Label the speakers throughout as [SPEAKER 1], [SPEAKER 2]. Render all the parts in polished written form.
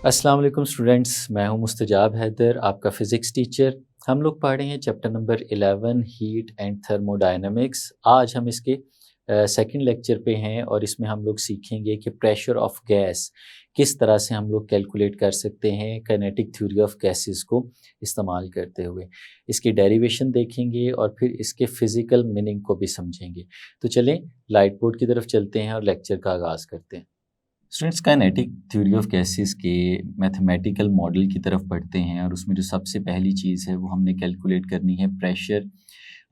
[SPEAKER 1] अस्सलाम वालेकुम स्टूडेंट्स, मैं हूं मुस्तजाब हैदर, आपका फ़िज़िक्स टीचर। हम लोग पढ़ रहे हैं chapter number 11 heat and thermodynamics. आज हम इसके सेकंड लेक्चर पे हैं और इसमें हम लोग सीखेंगे कि प्रेशर ऑफ गैस किस तरह से हम लोग कैलकुलेट कर सकते हैं काइनेटिक थ्योरी ऑफ गैसेस को इस्तेमाल करते हुए। इसकी डेरिवेशन देखेंगे और फिर इसके फ़िज़िकल मीनिंग को भी समझेंगे। तो चलें लाइट बोर्ड की तरफ चलते हैं और लेक्चर का आगाज़ करते हैं। Students kinetic theory of gases के मैथमेटिकल मॉडल की तरफ बढ़ते हैं और उसमें जो सबसे पहली चीज़ है वो हमने कैलकुलेट करनी है प्रेशर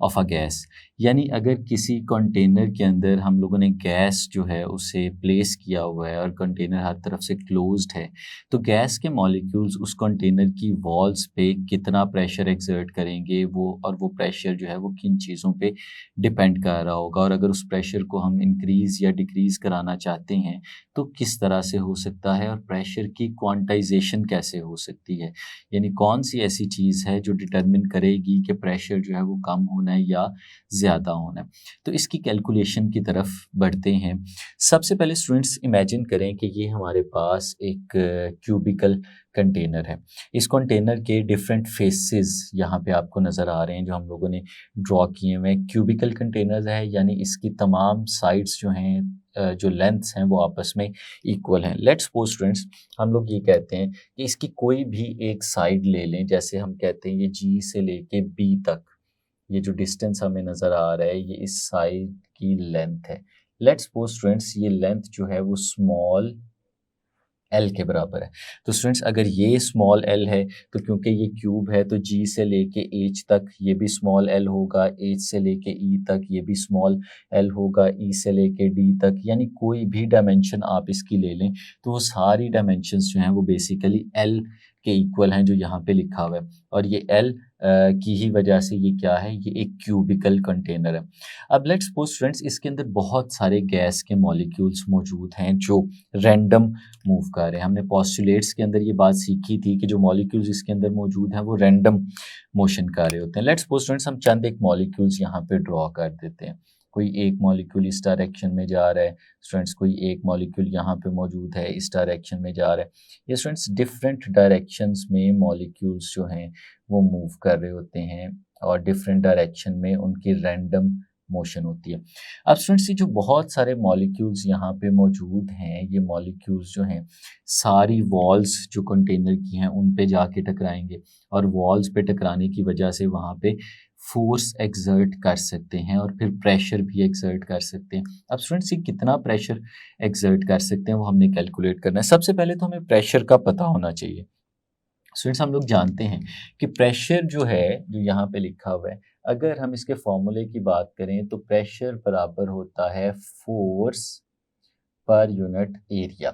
[SPEAKER 1] ऑफ अ गैस। यानी अगर किसी कंटेनर के अंदर हम लोगों ने गैस जो है उसे प्लेस किया हुआ है और कंटेनर हर तरफ से क्लोज्ड है, तो गैस के मॉलिक्यूल्स उस कंटेनर की वॉल्स पे कितना प्रेशर एक्सर्ट करेंगे वो प्रेशर जो है वो किन चीज़ों पे डिपेंड कर रहा होगा, और अगर उस प्रेशर को हम इंक्रीज़ या डिक्रीज़ कराना चाहते हैं तो किस तरह से हो सकता है, और प्रेशर की क्वांटाइजेशन कैसे हो सकती है। यानी कौन सी ऐसी चीज़ है जो डिटरमिन करेगी कि प्रेशर जो है वो कम होना है या ज़्यादा होना है। तो इसकी कैलकुलेशन की तरफ बढ़ते हैं। सबसे पहले स्टूडेंट्स इमेजिन करें कि ये हमारे पास एक क्यूबिकल कंटेनर है। इस कंटेनर के डिफरेंट फेसेस यहाँ पे आपको नज़र आ रहे हैं जो हम लोगों ने ड्रॉ किए हुए हैं। क्यूबिकल कंटेनर है यानी इसकी तमाम साइड्स जो हैं जो लेंथ्स हैं वो आपस में इक्वल हैं। लेट्स सपोज स्टूडेंट्स हम लोग ये कहते हैं कि इसकी कोई भी एक साइड ले लें, जैसे हम कहते हैं ये जी से लेके बी तक, ये जो डिस्टेंस हमें नज़र आ रहा है ये इस साइड की लेंथ है। लेट्स सपोज स्टूडेंट्स ये लेंथ जो है वो स्मॉल एल के बराबर है। तो स्टूडेंट्स अगर ये स्मॉल एल है तो क्योंकि ये क्यूब है तो जी से लेके एच तक ये भी स्मॉल एल होगा, एच से लेके ई तक ये भी स्मॉल एल होगा, ई से लेके डी तक, यानी कोई भी डायमेंशन आप इसकी ले लें तो वो सारी डायमेंशंस जो हैं वो बेसिकली एल के इक्वल हैं जो यहाँ पे लिखा हुआ है। और ये एल की ही वजह से ये क्या है, ये एक क्यूबिकल कंटेनर है। अब लेट्स सपोज स्टूडेंट्स इसके अंदर बहुत सारे गैस के मॉलिक्यूल्स मौजूद हैं जो रैंडम मूव कर रहे हैं। हमने पोस्टुलेट्स के अंदर ये बात सीखी थी कि जो मॉलिक्यूल्स इसके अंदर मौजूद हैं वो रैंडम मोशन कर रहे होते हैं। लेट्स सपोज स्टूडेंट्स हम चंद एक मॉलिक्यूल्स यहाँ पे ड्रॉ कर देते हैं। कोई एक मॉलिक्यूल इस डायरेक्शन में जा रहा है स्टूडेंट्स, कोई एक मॉलिक्यूल यहाँ पे मौजूद है इस डायरेक्शन में जा रहा है। ये स्टूडेंट्स डिफरेंट डायरेक्शंस में मॉलिक्यूल्स जो हैं वो मूव कर रहे होते हैं और डिफरेंट डायरेक्शन में उनकी रैंडम मोशन होती है। अब स्टूडेंट्स ये जो बहुत सारे मॉलिक्यूल्स यहाँ पे मौजूद हैं, ये मॉलिक्यूल्स जो हैं सारी वॉल्स जो कंटेनर की हैं उन पे जाके टकराएंगे और वॉल्स पे टकराने की वजह से वहाँ पे फोर्स एक्सर्ट कर सकते हैं और फिर प्रेशर भी एक्सर्ट कर सकते हैं। अब स्टूडेंट्स ये कितना प्रेशर एक्सर्ट कर सकते हैं वो हमने कैलकुलेट करना है। सबसे पहले तो हमें प्रेशर का पता होना चाहिए। स्टूडेंट्स हम लोग जानते हैं कि प्रेशर जो है जो यहाँ पे लिखा हुआ है, अगर हम इसके फॉर्मूले की बात करें तो प्रेशर बराबर होता है फोर्स पर यूनिट एरिया।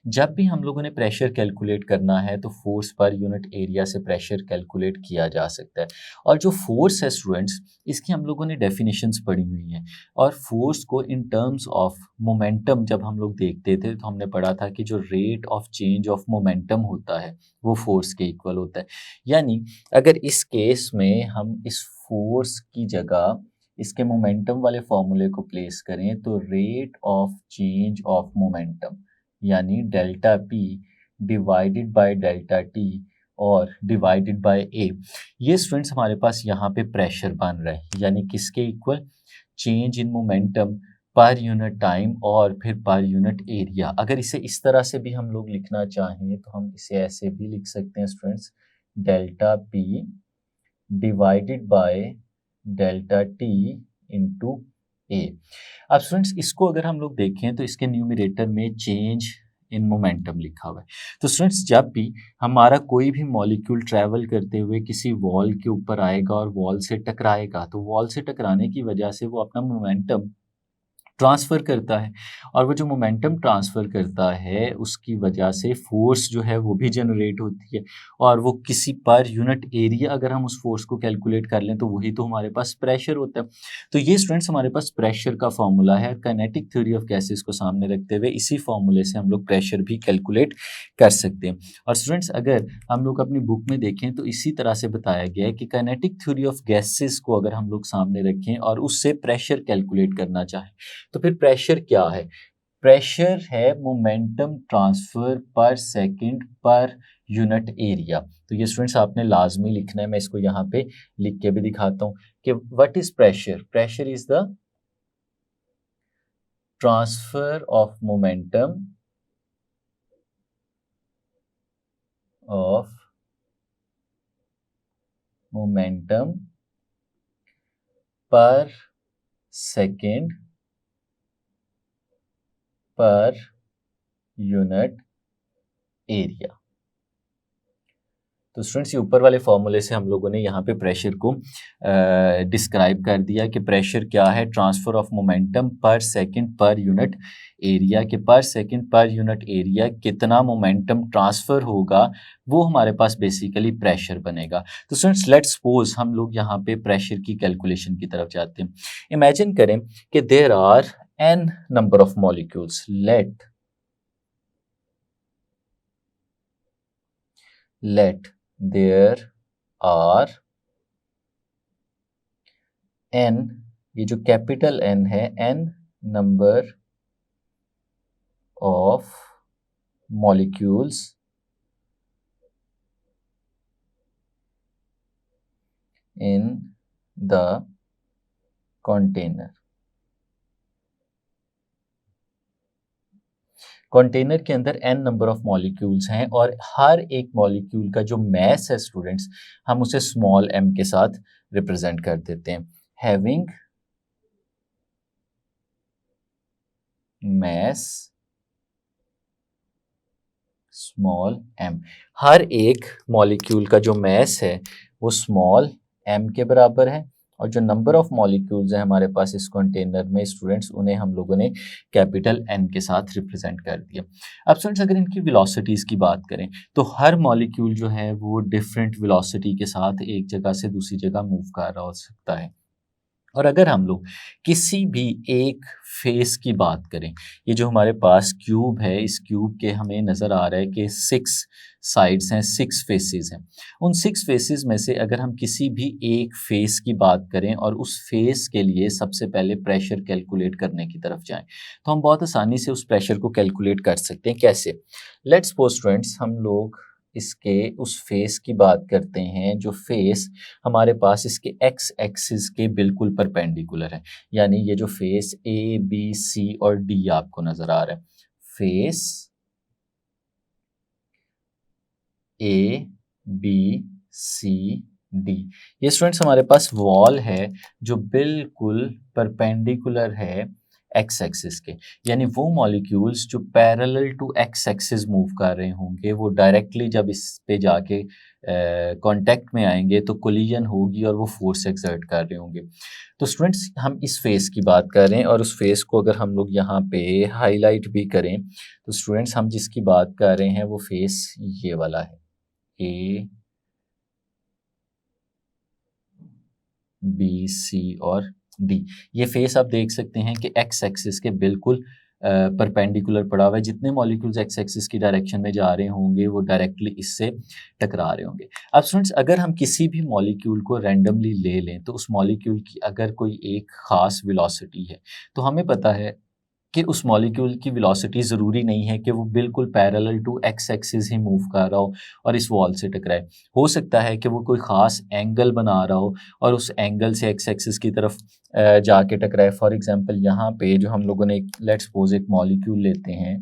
[SPEAKER 1] जब भी हम लोगों ने प्रेशर कैलकुलेट करना है तो फोर्स पर यूनिट एरिया से प्रेशर कैलकुलेट किया जा सकता है। और जो फोर्स है स्टूडेंट्स इसकी हम लोगों ने डेफिनेशंस पढ़ी हुई हैं, और फोर्स को इन टर्म्स ऑफ मोमेंटम जब हम लोग देखते थे तो हमने पढ़ा था कि जो rate of change of momentum होता है वो फोर्स के इक्वल होता है। यानी अगर इस केस में हम इस फोर्स की जगह इसके मोमेंटम वाले फॉर्मूले को प्लेस करें तो rate of change of momentum यानी delta P divided by delta T और डिवाइडेड बाय ए, ये स्टूडेंट्स हमारे पास यहाँ पे प्रेशर बन रहा है। यानी किसके equal, change in momentum per unit time और फिर पर यूनिट एरिया। अगर इसे इस तरह से भी हम लोग लिखना चाहें तो हम इसे ऐसे भी लिख सकते हैं students, delta P divided by delta T into A. अब स्टूडेंट्स इसको अगर हम लोग देखें तो इसके न्यूमरेटर में चेंज इन मोमेंटम लिखा हुआ है। तो स्टूडेंट्स जब भी हमारा कोई भी मॉलिक्यूल ट्रैवल करते हुए किसी वॉल के ऊपर आएगा और वॉल से टकराएगा तो वॉल से टकराने की वजह से वो अपना मोमेंटम ट्रांसफ़र करता है, और वो जो मोमेंटम ट्रांसफ़र करता है उसकी वजह से फ़ोर्स जो है वो भी जनरेट होती है, और वो किसी पर यूनिट एरिया अगर हम उस फ़ोर्स को कैलकुलेट कर लें तो वही तो हमारे पास प्रेशर होता है। तो ये स्टूडेंट्स हमारे पास प्रेशर का फॉर्मूला है। काइनेटिक थ्योरी ऑफ गैसेस को सामने रखते हुए इसी फॉर्मूले से हम लोग प्रेशर भी कैलकुलेट कर सकते हैं। और स्टूडेंट्स अगर हम लोग अपनी बुक में देखें तो इसी तरह से बताया गया है कि काइनेटिक थ्योरी ऑफ गैसेस को अगर हम लोग सामने रखें और उससे प्रेशर कैलकुलेट करना चाहें तो फिर प्रेशर क्या है। प्रेशर है मोमेंटम ट्रांसफर पर सेकंड पर यूनिट एरिया। तो ये स्टूडेंट्स आपने लाजमी लिखना है, मैं इसको यहाँ पे लिख के भी दिखाता हूँ कि what is pressure. Pressure is the transfer of momentum पर सेकंड पर यूनिट एरिया। तो स्टूडेंट्स ये ऊपर वाले फॉर्मूले से हम लोगों ने यहाँ पे प्रेशर को डिस्क्राइब कर दिया कि प्रेशर क्या है, ट्रांसफर ऑफ मोमेंटम पर सेकंड पर यूनिट एरिया के पर सेकंड पर यूनिट एरिया कितना मोमेंटम ट्रांसफर होगा वो हमारे पास बेसिकली प्रेशर बनेगा। तो स्टूडेंट्स लेट्स सपोज हम लोग यहाँ पे प्रेशर की कैलकुलेशन की तरफ जाते हैं। इमेजिन करें कि there are n number of molecules, let there are n, ये जो कैपिटल N है, n number of molecules in the container. Container के अंदर n नंबर ऑफ मॉलिक्यूल्स हैं और हर एक मॉलिक्यूल का जो मैस है स्टूडेंट्स, हम उसे स्मॉल m के साथ रिप्रेजेंट कर देते हैं। हैविंग मैस स्मॉल m, हर एक मॉलिक्यूल का जो मैस है वो स्मॉल m के बराबर है और जो नंबर ऑफ मॉलिक्यूल्स हैं हमारे पास इस कंटेनर में स्टूडेंट्स, उन्हें हम लोगों ने कैपिटल N के साथ रिप्रेजेंट कर दिया। अब स्टूडेंट्स अगर इनकी वेलोसिटीज़ की बात करें तो हर मॉलिक्यूल जो है वो डिफरेंट वेलोसिटी के साथ एक जगह से दूसरी जगह मूव कर रहा हो सकता है। और अगर हम लोग किसी भी एक फेस की बात करें, ये जो हमारे पास क्यूब है, इस क्यूब के हमें नज़र आ रहा है कि 6 साइड्स हैं, 6 फेसेस हैं। उन 6 फेसेस में से अगर हम किसी भी एक फेस की बात करें और उस फेस के लिए सबसे पहले प्रेशर कैलकुलेट करने की तरफ जाएं, तो हम बहुत आसानी से उस प्रेशर को कैलकुलेट कर सकते हैं। कैसे? लेट्स सपोज स्टूडेंट्स हम लोग इसके उस फेस की बात करते हैं जो फेस हमारे पास इसके एक्स एक्सिस के बिल्कुल परपेंडिकुलर है, यानी ये जो फेस ए बी सी और डी आपको नजर आ रहा है, face A B C D, ये स्टूडेंट्स हमारे पास वॉल है जो बिल्कुल परपेंडिकुलर है एक्स एक्सिस के, यानी वो मॉलिक्यूल्स जो parallel to X axis move कर रहे होंगे वो डायरेक्टली जब इस पे जाके कांटेक्ट में आएंगे तो कोलिजन होगी और वो फोर्स एक्सर्ट कर रहे होंगे। तो स्टूडेंट्स हम इस फेस की बात कर रहे हैं और उस फेस को अगर हम लोग यहाँ पे हाईलाइट भी करें तो स्टूडेंट्स हम जिसकी बात कर रहे हैं वो फेस ये वाला है, ए बी सी और डी। ये फेस आप देख सकते हैं कि एक्स एक्सिस के बिल्कुल परपेंडिकुलर पड़ा हुआ है। जितने मॉलिक्यूल्स एक्स एक्सिस की डायरेक्शन में जा रहे होंगे वो डायरेक्टली इससे टकरा रहे होंगे। अब स्टूडेंट्स अगर हम किसी भी मॉलिक्यूल को रैंडमली ले लें तो उस मॉलिक्यूल की अगर कोई एक खास वेलोसिटी है तो हमें पता है कि उस मॉलिक्यूल की वेलोसिटी ज़रूरी नहीं है कि वो बिल्कुल पैरेलल टू एक्स एक्सिस ही मूव कर रहा हो और इस वॉल से टकराए। हो सकता है कि वो कोई ख़ास एंगल बना रहा हो और उस एंगल से एक्स एक्सिस की तरफ जाके टकराए। फॉर एग्जांपल यहाँ पे जो हम लोगों ने लेट्स सपोज एक मॉलिक्यूल लेते हैं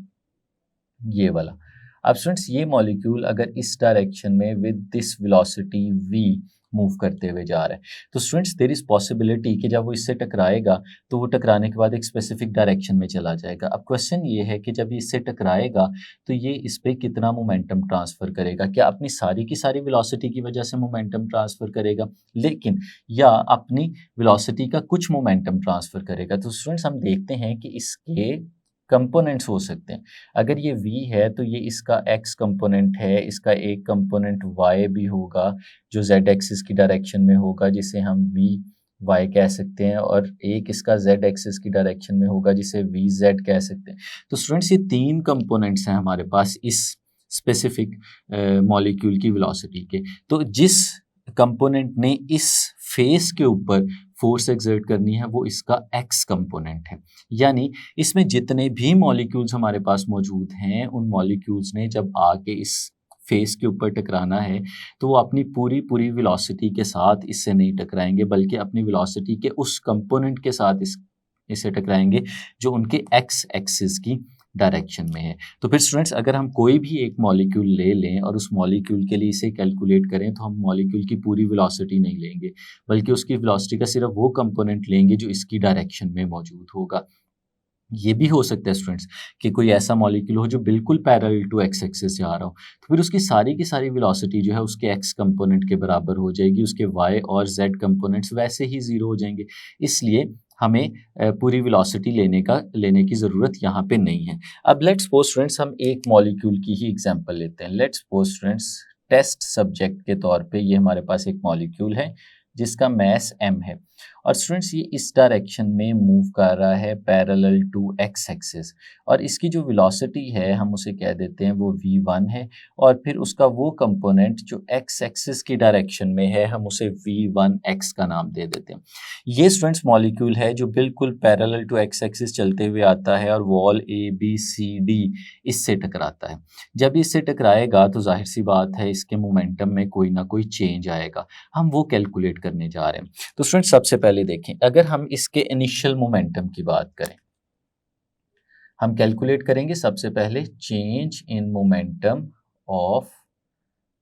[SPEAKER 1] ये वाला। अब स्टूडेंट्स ये मॉलिक्यूल अगर इस डायरेक्शन में with this velocity v move करते हुए जा रहा है तो स्टूडेंट्स देयर इज पॉसिबिलिटी कि जब वो इससे टकराएगा तो वो टकराने के बाद एक स्पेसिफिक डायरेक्शन में चला जाएगा। अब क्वेश्चन ये है कि जब ये इससे टकराएगा तो ये इस पे कितना मोमेंटम ट्रांसफर करेगा, क्या अपनी सारी की सारी वेलोसिटी की वजह से मोमेंटम ट्रांसफर करेगा लेकिन या अपनी वेलोसिटी का कुछ मोमेंटम ट्रांसफर करेगा। तो स्टूडेंट्स हम देखते हैं कि इसके कंपोनेंट्स हो सकते हैं। अगर ये v है तो ये इसका x कंपोनेंट है, इसका एक कंपोनेंट y भी होगा जो z एक्सिस की डायरेक्शन में होगा जिसे हम v y कह सकते हैं और एक इसका z एक्सिस की डायरेक्शन में होगा जिसे v z कह सकते हैं। तो स्टूडेंट्स ये 3 कंपोनेंट्स हैं हमारे पास इस स्पेसिफिक मॉलिक्यूल की वेलोसिटी के। तो जिस कंपोनेंट ने इस फेस के ऊपर फोर्स एक्सर्ट करनी है वो इसका एक्स कंपोनेंट है। यानी इसमें जितने भी मॉलिक्यूल्स हमारे पास मौजूद हैं उन मॉलिक्यूल्स ने जब आके इस फेस के ऊपर टकराना है तो वो अपनी पूरी पूरी वेलोसिटी के साथ इससे नहीं टकराएंगे, बल्कि अपनी वेलोसिटी के उस कंपोनेंट के साथ इसे टकराएंगे जो उनके एक्स एक्सिस की डायरेक्शन में है। तो फिर स्टूडेंट्स अगर हम कोई भी एक मॉलिक्यूल ले लें और उस मॉलिक्यूल के लिए इसे कैलकुलेट करें तो हम मॉलिक्यूल की पूरी वेलोसिटी नहीं लेंगे, बल्कि उसकी वेलोसिटी का सिर्फ वो कंपोनेंट लेंगे जो इसकी डायरेक्शन में मौजूद होगा। ये भी हो सकता है स्टूडेंट्स कि कोई ऐसा मॉलिक्यूल हो जो बिल्कुल पैरेलल टू एक्स एक्सिस जा रहा हो, तो फिर उसकी सारी की सारी वेलोसिटी जो है उसके एक्स कंपोनेंट के बराबर हो जाएगी, उसके वाई और जेड कंपोनेंट्स वैसे ही ज़ीरो हो जाएंगे। इसलिए हमें पूरी वेलोसिटी लेने की ज़रूरत यहाँ पे नहीं है। अब लेट्स सपोज स्टूडेंट्स हम एक मॉलिक्यूल की ही एग्जांपल लेते हैं। Let's suppose students test subject के तौर पे ये हमारे पास एक मॉलिक्यूल है जिसका मास m है और स्टूडेंट्स ये इस डायरेक्शन में मूव कर रहा है पैरेलल टू एक्स एक्सिस, और इसकी जो वेलोसिटी है हम उसे कह देते हैं वो v1 है, और फिर उसका वो कंपोनेंट जो एक्स एक्सिस की डायरेक्शन में है हम उसे v1x का नाम दे देते हैं। ये स्टूडेंट्स मॉलिक्यूल है जो बिल्कुल पैरेलल टू एक्स एक्सिस चलते हुए आता है और वॉल ABCD इससे टकराता है। जब इससे टकराएगा तो जाहिर सी बात है इसके मोमेंटम में कोई ना कोई चेंज आएगा, हम वो कैलकुलेट करने जा रहे हैं। तो स्टूडेंट्स सबसे पहले देखें, अगर हम इसके इनिशियल मोमेंटम की बात करें, हम कैलकुलेट करेंगे सबसे पहले change in momentum of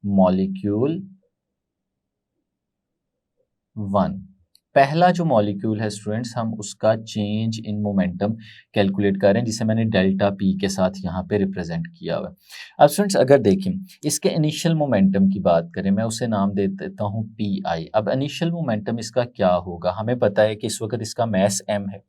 [SPEAKER 1] molecule 1। पहला जो मॉलिक्यूल है स्टूडेंट्स हम उसका चेंज इन मोमेंटम कैलकुलेट कर रहे हैं, जिसे मैंने डेल्टा P के साथ यहाँ पे रिप्रेजेंट किया हुआ है। अब स्टूडेंट्स अगर देखें इसके इनिशियल मोमेंटम की बात करें, मैं उसे नाम दे देता हूँ PI। अब इनिशियल मोमेंटम इसका क्या होगा, हमें पता है कि इस वक्त इसका मास m है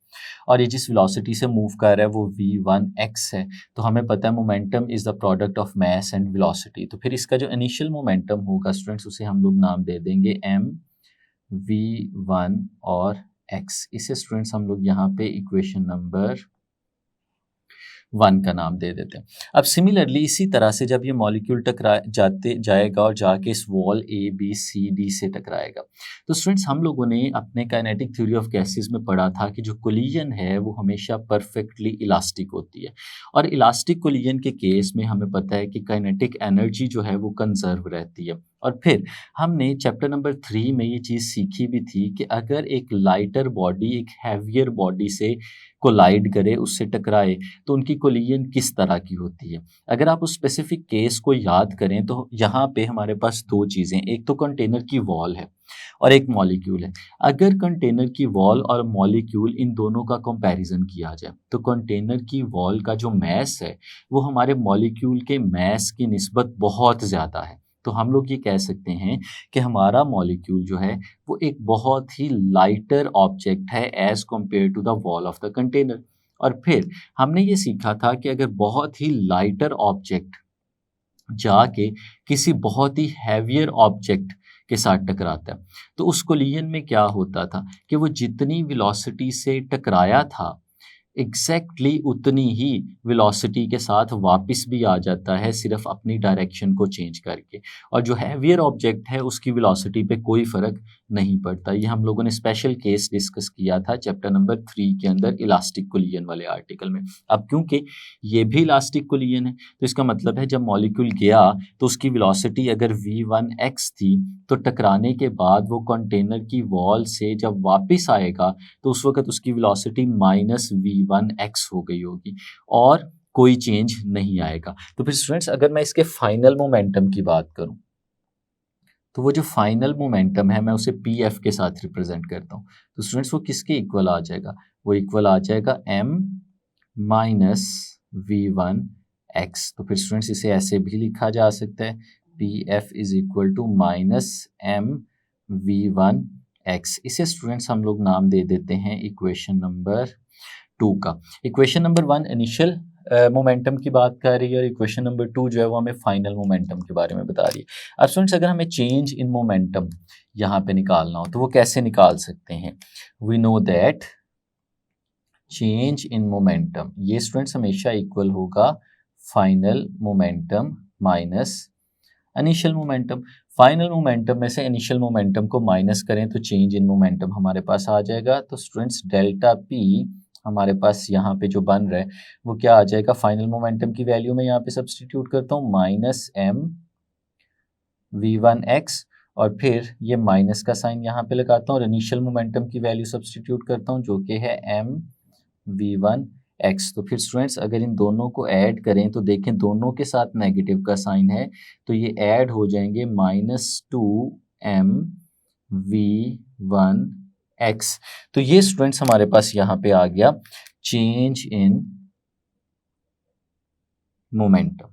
[SPEAKER 1] और ये जिस वेलोसिटी से मूव कर रहा है वो v1x है, तो हमें पता है momentum is the product of mass and velocity. तो फिर इसका जो इनिशियल मोमेंटम होगा स्टूडेंट्स उसे हम लोग नाम दे देंगे m v1 और x। इसे स्टूडेंट्स हम लोग यहाँ पे इक्वेशन नंबर 1 का नाम दे देते हैं। अब सिमिलरली इसी तरह से जब ये मॉलिक्यूल जाएगा और जाके इस वॉल ABCD से टकराएगा, तो स्टूडेंट्स हम लोगों ने अपने काइनेटिक थ्योरी ऑफ गैसेस में पढ़ा था कि जो कोलिजन है वो हमेशा परफेक्टली इलास्टिक होती है, और इलास्टिक कोलिजन के केस में हमें पता है कि काइनेटिक एनर्जी जो है वो कंजर्व रहती है। और फिर हमने चैप्टर नंबर 3 में ये चीज़ सीखी भी थी कि अगर एक लाइटर बॉडी एक हैवियर बॉडी से कोलाइड करे, उससे टकराए, तो उनकी कोलिजन किस तरह की होती है। अगर आप उस स्पेसिफिक केस को याद करें तो यहाँ पे हमारे पास दो चीज़ें, एक तो कंटेनर की वॉल है और एक मॉलिक्यूल है। अगर कंटेनर की वॉल और मॉलिक्यूल इन दोनों का कंपैरिजन किया जाए तो कंटेनर की वॉल का जो मास है वो हमारे मॉलिक्यूल के मास की निस्बत बहुत ज़्यादा है। तो हम लोग ये कह सकते हैं कि हमारा मॉलिक्यूल जो है वो एक बहुत ही लाइटर ऑब्जेक्ट है as compare to the wall of the container. और फिर हमने ये सीखा था कि अगर बहुत ही लाइटर ऑब्जेक्ट जाके किसी बहुत ही हैवियर ऑब्जेक्ट के साथ टकराता है तो उस कोलिजन में क्या होता था कि वो जितनी वेलोसिटी से टकराया था एग्जैक्टली उतनी ही वेलोसिटी के साथ वापस भी आ जाता है, सिर्फ अपनी डायरेक्शन को चेंज करके, और जो हैवियर ऑब्जेक्ट है उसकी वेलोसिटी पे कोई फ़र्क नहीं पड़ता। ये हम लोगों ने स्पेशल केस डिस्कस किया था चैप्टर नंबर 3 के अंदर इलास्टिक कोलिजन वाले आर्टिकल में। अब क्योंकि ये भी इलास्टिक कोलिजन है तो इसका मतलब है जब मॉलिक्यूल गया तो उसकी वेलोसिटी अगर v1x थी तो टकराने के बाद वो कंटेनर की वॉल से जब वापस आएगा तो उस वक्त उसकी वेलोसिटी -v1x हो गई होगी और कोई चेंज नहीं आएगा। तो फिर स्टूडेंट्स अगर मैं इसके फाइनल मोमेंटम की बात करूं तो वो जो फाइनल मोमेंटम है मैं उसे pf के साथ रिप्रेजेंट करता हूँ। तो स्टूडेंट्स वो किसके इक्वल आ जाएगा, वो इक्वल आ जाएगा m -v1x। तो फिर स्टूडेंट्स इसे ऐसे भी लिखा जा सकता है pf is equal to -mv1x। इसे स्टूडेंट्स हम लोग नाम दे देते हैं इक्वेशन नंबर 2 का। इक्वेशन नंबर 1 इनिशियल मोमेंटम की बात कर रही है और इक्वेशन नंबर 2 जो है वो हमें फाइनल मोमेंटम के बारे में बता रही है। अब स्टूडेंट्स अगर हमें चेंज इन मोमेंटम यहाँ पे निकालना हो तो वो कैसे निकाल सकते हैं, we know that change in momentum ये स्टूडेंट्स हमेशा इक्वल होगा final momentum minus initial momentum. Final momentum में से इनिशियल मोमेंटम को माइनस करें तो चेंज इन मोमेंटम हमारे पास आ जाएगा। तो स्टूडेंट्स डेल्टा पी हमारे पास यहाँ पे जो बन रहा है वो क्या आ जाएगा, फाइनल मोमेंटम की वैल्यू में यहाँ पे सब्सटीट्यूट करता हूँ minus M V one X, और फिर ये माइनस का साइन यहाँ पे लगाता हूँ और इनिशियल मोमेंटम की वैल्यू सब्सटीट्यूट करता हूँ जो कि है एम वी वन एक्स। तो फिर स्टूडेंट्स अगर इन दोनों को ऐड करें तो देखें दोनों के साथ नेगेटिव का साइन है, तो ये ऐड हो जाएंगे -2m_v1x। तो ये स्टूडेंट्स हमारे पास यहाँ पे आ गया चेंज इन मोमेंटम।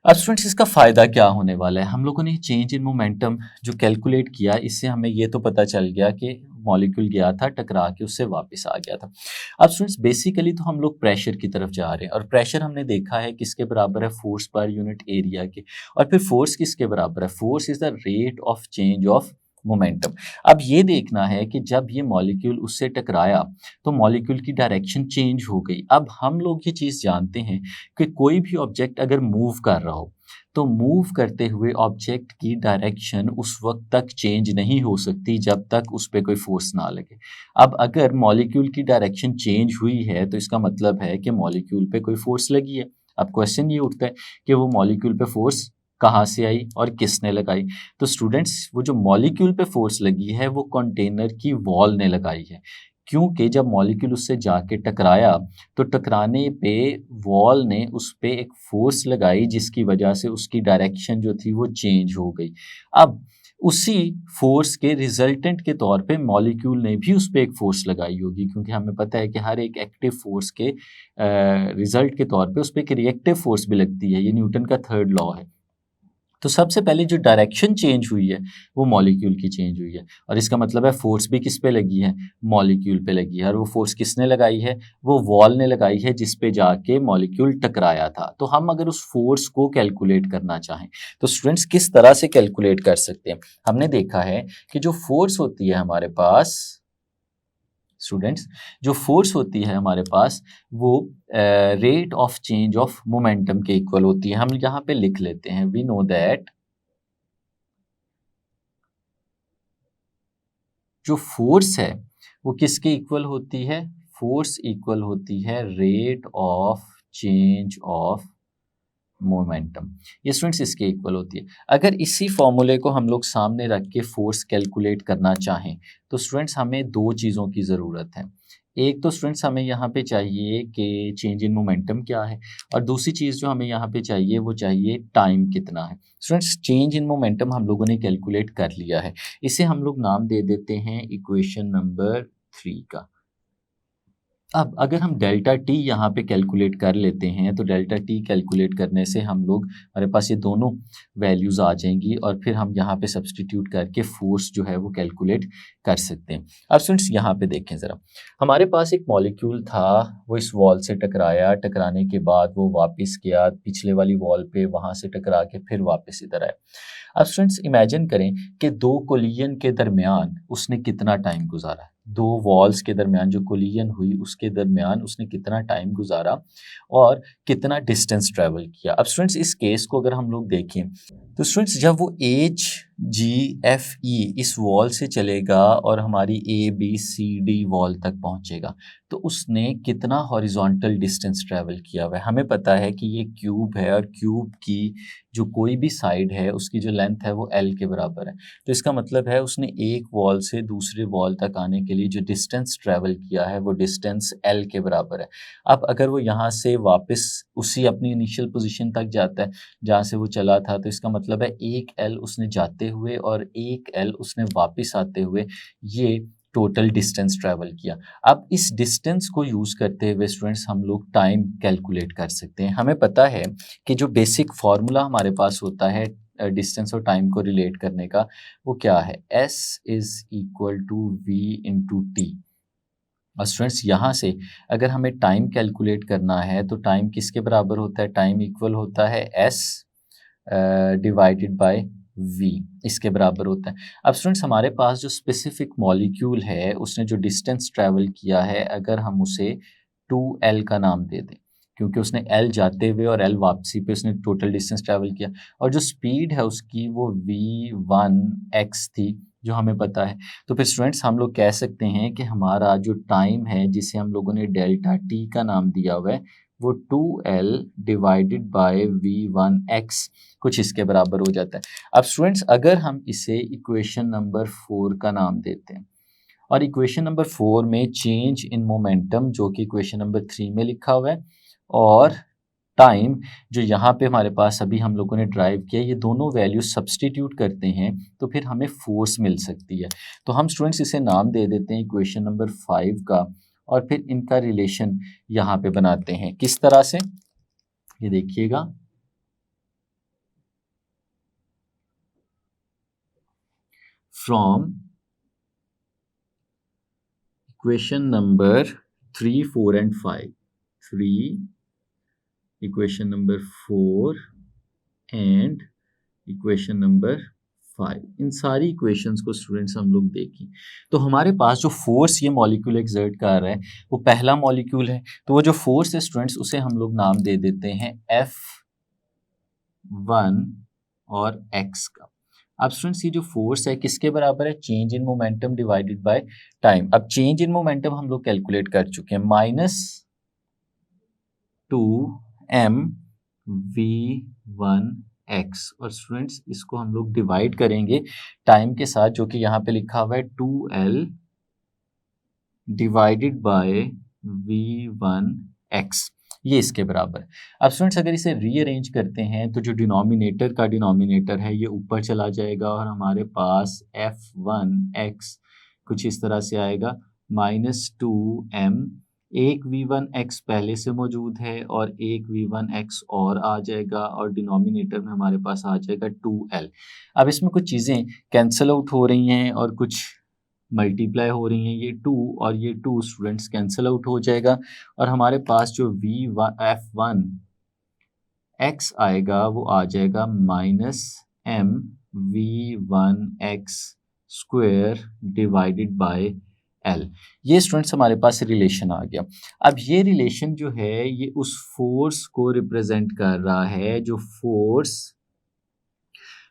[SPEAKER 1] अब स्टूडेंट्स इसका फ़ायदा क्या होने वाला है, हम लोगों ने चेंज इन मोमेंटम जो कैलकुलेट किया इससे हमें ये तो पता चल गया कि मॉलिक्यूल गया था टकरा के उससे वापस आ गया था। अब स्टूडेंट्स बेसिकली तो हम लोग प्रेशर की तरफ जा रहे हैं और प्रेशर हमने देखा है किसके बराबर है, फोर्स पर यूनिट एरिया के। और फिर फोर्स किसके बराबर है, force is the rate of change of momentum. अब ये देखना है कि जब ये मॉलिक्यूल उससे टकराया तो मॉलिक्यूल की डायरेक्शन चेंज हो गई। अब हम लोग ये चीज़ जानते हैं कि कोई भी ऑब्जेक्ट अगर मूव कर रहा हो तो मूव करते हुए ऑब्जेक्ट की डायरेक्शन उस वक्त तक चेंज नहीं हो सकती जब तक उस पर कोई फोर्स ना लगे। अब अगर मॉलिक्यूल की डायरेक्शन चेंज हुई है तो इसका मतलब है कि मॉलिक्यूल पे कोई फोर्स लगी है। अब क्वेश्चन ये उठता है कि वो मॉलिक्यूल पे फोर्स कहाँ से आई और किसने लगाई। तो स्टूडेंट्स वो जो मॉलिक्यूल पे फोर्स लगी है वो कंटेनर की वॉल ने लगाई है, क्योंकि जब मॉलिक्यूल उससे जाके टकराया तो टकराने पे वॉल ने उस पे एक फोर्स लगाई जिसकी वजह से उसकी डायरेक्शन जो थी वो चेंज हो गई। अब उसी फोर्स के रिजल्टेंट के तौर पे मॉलिक्यूल ने भी उस पे एक फोर्स लगाई होगी, क्योंकि हमें पता है कि हर एक एक्टिव फोर्स के रिजल्ट के तौर पे उस पे एक रिएक्टिव फोर्स भी लगती है, ये न्यूटन का थर्ड लॉ है। तो सबसे पहले जो डायरेक्शन चेंज हुई है वो मॉलिक्यूल की चेंज हुई है, और इसका मतलब है फोर्स भी किस पे लगी है, मॉलिक्यूल पे लगी है। और वो फोर्स किसने लगाई है, वो वॉल ने लगाई है जिस पे जाके मॉलिक्यूल टकराया था। तो हम अगर उस फोर्स को कैलकुलेट करना चाहें तो स्टूडेंट्स किस तरह से कैलकुलेट कर सकते हैं। हमने देखा है कि जो फोर्स होती है हमारे पास, स्टूडेंट्स जो फोर्स होती है हमारे पास वो rate of change of momentum के इक्वल होती है। हम यहाँ पे लिख लेते हैं, वी नो दैट जो फोर्स है वो किसके इक्वल होती है, फोर्स इक्वल होती है rate of change of momentum. ये स्टूडेंट्स इसके इक्वल होती है। अगर इसी फॉर्मूले को हम लोग सामने रख के फोर्स कैलकुलेट करना चाहें तो स्टूडेंट्स हमें दो चीज़ों की ज़रूरत है। एक तो स्टूडेंट्स हमें यहाँ पे चाहिए कि चेंज इन मोमेंटम क्या है, और दूसरी चीज़ जो हमें यहाँ पे चाहिए वो चाहिए टाइम कितना है। स्टूडेंट्स चेंज इन मोमेंटम हम लोगों ने कैलकुलेट कर लिया है, इसे हम लोग नाम दे देते हैं इक्वेशन नंबर 3 का। अब अगर हम डेल्टा टी यहाँ पे कैलकुलेट कर लेते हैं तो डेल्टा टी कैलकुलेट करने से हम लोग, हमारे पास ये दोनों वैल्यूज़ आ जाएंगी और फिर हम यहाँ पे सब्सटीट्यूट करके फोर्स जो है वो कैलकुलेट कर सकते हैं। अब स्टूडेंट्स यहाँ पे देखें ज़रा, हमारे पास एक मॉलिक्यूल था, वो इस वॉल से टकराया, टकराने के बाद वो वापस गया पिछले वाली वॉल पे, वहाँ से टकरा के फिर वापस इधर आया। अब स्टूडेंट्स इमेजिन करें कि दो कोलिजन के दरमियान उसने कितना टाइम गुजारा, दो वॉल्स के दरमियान जो कोलिजन हुई उसके दरमियान उसने कितना टाइम गुजारा और कितना डिस्टेंस ट्रैवल किया। अब स्टूडेंट्स इस केस को अगर हम लोग देखें तो स्टूडेंट्स जब वो HGFE इस वॉल से चलेगा और हमारी ABCD वॉल तक पहुंचेगा तो उसने कितना हॉरिजॉन्टल डिस्टेंस ट्रैवल किया हुआ है। हमें पता है कि ये क्यूब है और क्यूब की जो कोई भी साइड है उसकी जो लेंथ है वो L के बराबर है। तो इसका मतलब है उसने एक वॉल से दूसरे वॉल तक आने के लिए जो डिस्टेंस ट्रैवल किया है वो डिस्टेंस L के बराबर है। अब अगर वो यहाँ से वापस उसी अपनी इनिशियल पोजीशन तक जाता है जहाँ से वो चला था, तो इसका मतलब है एक L उसने जाते हुए और एक L उसने वापस आते हुए ये टोटल डिस्टेंस ट्रैवल किया। अब इस डिस्टेंस को यूज़ करते हुए स्टूडेंट्स हम लोग टाइम कैलकुलेट कर सकते हैं। हमें पता है कि जो बेसिक फार्मूला हमारे पास होता है डिस्टेंस और टाइम को रिलेट करने का वो क्या है, S = V × T। और स्टूडेंट्स यहाँ से अगर हमें टाइम कैलकुलेट करना है तो टाइम किसके बराबर होता है, टाइम इक्वल होता है S / V, इसके बराबर होता है। अब स्टूडेंट्स हमारे पास जो स्पेसिफिक मॉलिक्यूल है उसने जो डिस्टेंस ट्रैवल किया है अगर हम उसे 2L का नाम दे दें, क्योंकि उसने एल जाते हुए और एल वापसी पे उसने टोटल डिस्टेंस ट्रैवल किया, और जो स्पीड है उसकी वो v1x थी जो हमें पता है। तो फिर स्टूडेंट्स हम लोग कह सकते हैं कि हमारा जो टाइम है जिसे हम लोगों ने डेल्टा टी का नाम दिया हुआ है वो 2l डिवाइडेड बाय v1x कुछ इसके बराबर हो जाता है। अब स्टूडेंट्स अगर हम इसे इक्वेशन नंबर 4 का नाम देते हैं और इक्वेशन नंबर 4 में चेंज इन मोमेंटम जो कि इक्वेशन नंबर 3 में लिखा हुआ है और टाइम जो यहाँ पे हमारे पास अभी हम लोगों ने ड्राइव किया, ये दोनों वैल्यू सब्सटीट्यूट करते हैं तो फिर हमें फोर्स मिल सकती है। तो हम स्टूडेंट्स इसे नाम दे देते हैं इक्वेशन नंबर 5 का और फिर इनका रिलेशन यहाँ पे बनाते हैं। किस तरह से, ये देखिएगा, from equation number 3, 4 and 5, 3 equation number 4 and equation number 5, इन सारी इक्वेशंस को स्टूडेंट्स हम लोग देखें तो हमारे पास जो फोर्स ये मॉलिक्यूल एक्सर्ट कर रहा है वो पहला मॉलिक्यूल है, तो वो जो फोर्स है स्टूडेंट्स उसे हम लोग नाम दे देते हैं F1 और x का। अब स्टूडेंट्स ये जो फोर्स है किसके बराबर है, change in momentum divided by time. अब चेंज इन मोमेंटम हम लोग कैलकुलेट कर चुके हैं, -2mv1x, और स्टूडेंट्स इसको हम लोग डिवाइड करेंगे टाइम के साथ जो कि यहाँ पे लिखा हुआ है 2l डिवाइडेड बाय v1x, ये इसके बराबर है। अब स्टूडेंट्स अगर इसे रीअरेंज करते हैं तो जो डिनोमिनेटर का डिनोमिनेटर है ये ऊपर चला जाएगा और हमारे पास f1x कुछ इस तरह से आएगा -2m, एक v1x पहले से मौजूद है और एक v1x और आ जाएगा और डिनोमिनेटर में हमारे पास आ जाएगा 2l। अब इसमें कुछ चीज़ें कैंसिल आउट हो रही हैं और कुछ मल्टीप्लाई हो रही हैं, ये 2 और ये 2 स्टूडेंट्स कैंसिल आउट हो जाएगा और हमारे पास जो f1x आएगा वो आ जाएगा -mv1x square divided by l। ये स्टूडेंट्स हमारे पास रिलेशन आ गया। अब ये रिलेशन जो है ये उस फोर्स को रिप्रेजेंट कर रहा है जो फोर्स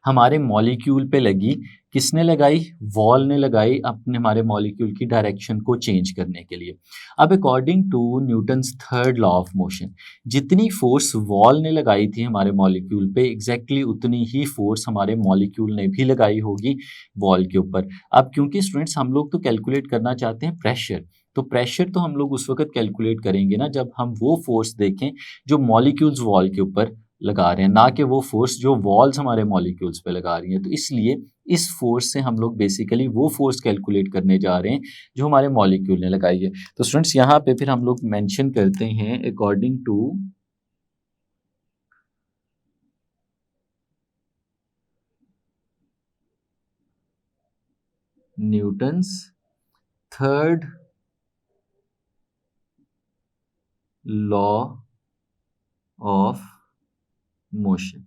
[SPEAKER 1] हमारे मॉलिक्यूल पे लगी, किसने लगाई, वॉल ने लगाई अपने हमारे मॉलिक्यूल की डायरेक्शन को चेंज करने के लिए। अब according to Newton's third law of motion जितनी फोर्स वॉल ने लगाई थी हमारे मॉलिक्यूल पे एग्जैक्टली उतनी ही फोर्स हमारे मॉलिक्यूल ने भी लगाई होगी वॉल के ऊपर। अब क्योंकि स्टूडेंट्स हम लोग तो कैलकुलेट करना चाहते हैं प्रेशर, तो प्रेशर तो हम लोग उस वक्त कैलकुलेट करेंगे ना जब हम वो फोर्स देखें जो मॉलिक्यूल्स वॉल के ऊपर लगा रहे हैं, ना कि वो फोर्स जो वॉल्स हमारे मॉलिक्यूल्स पे लगा रही हैं। तो इसलिए इस फोर्स से हम लोग बेसिकली वो फोर्स कैलकुलेट करने जा रहे हैं जो हमारे मॉलिक्यूल ने लगाई है। तो स्टूडेंट्स यहाँ पे फिर हम लोग मेंशन करते हैं according to Newton's third law of motion.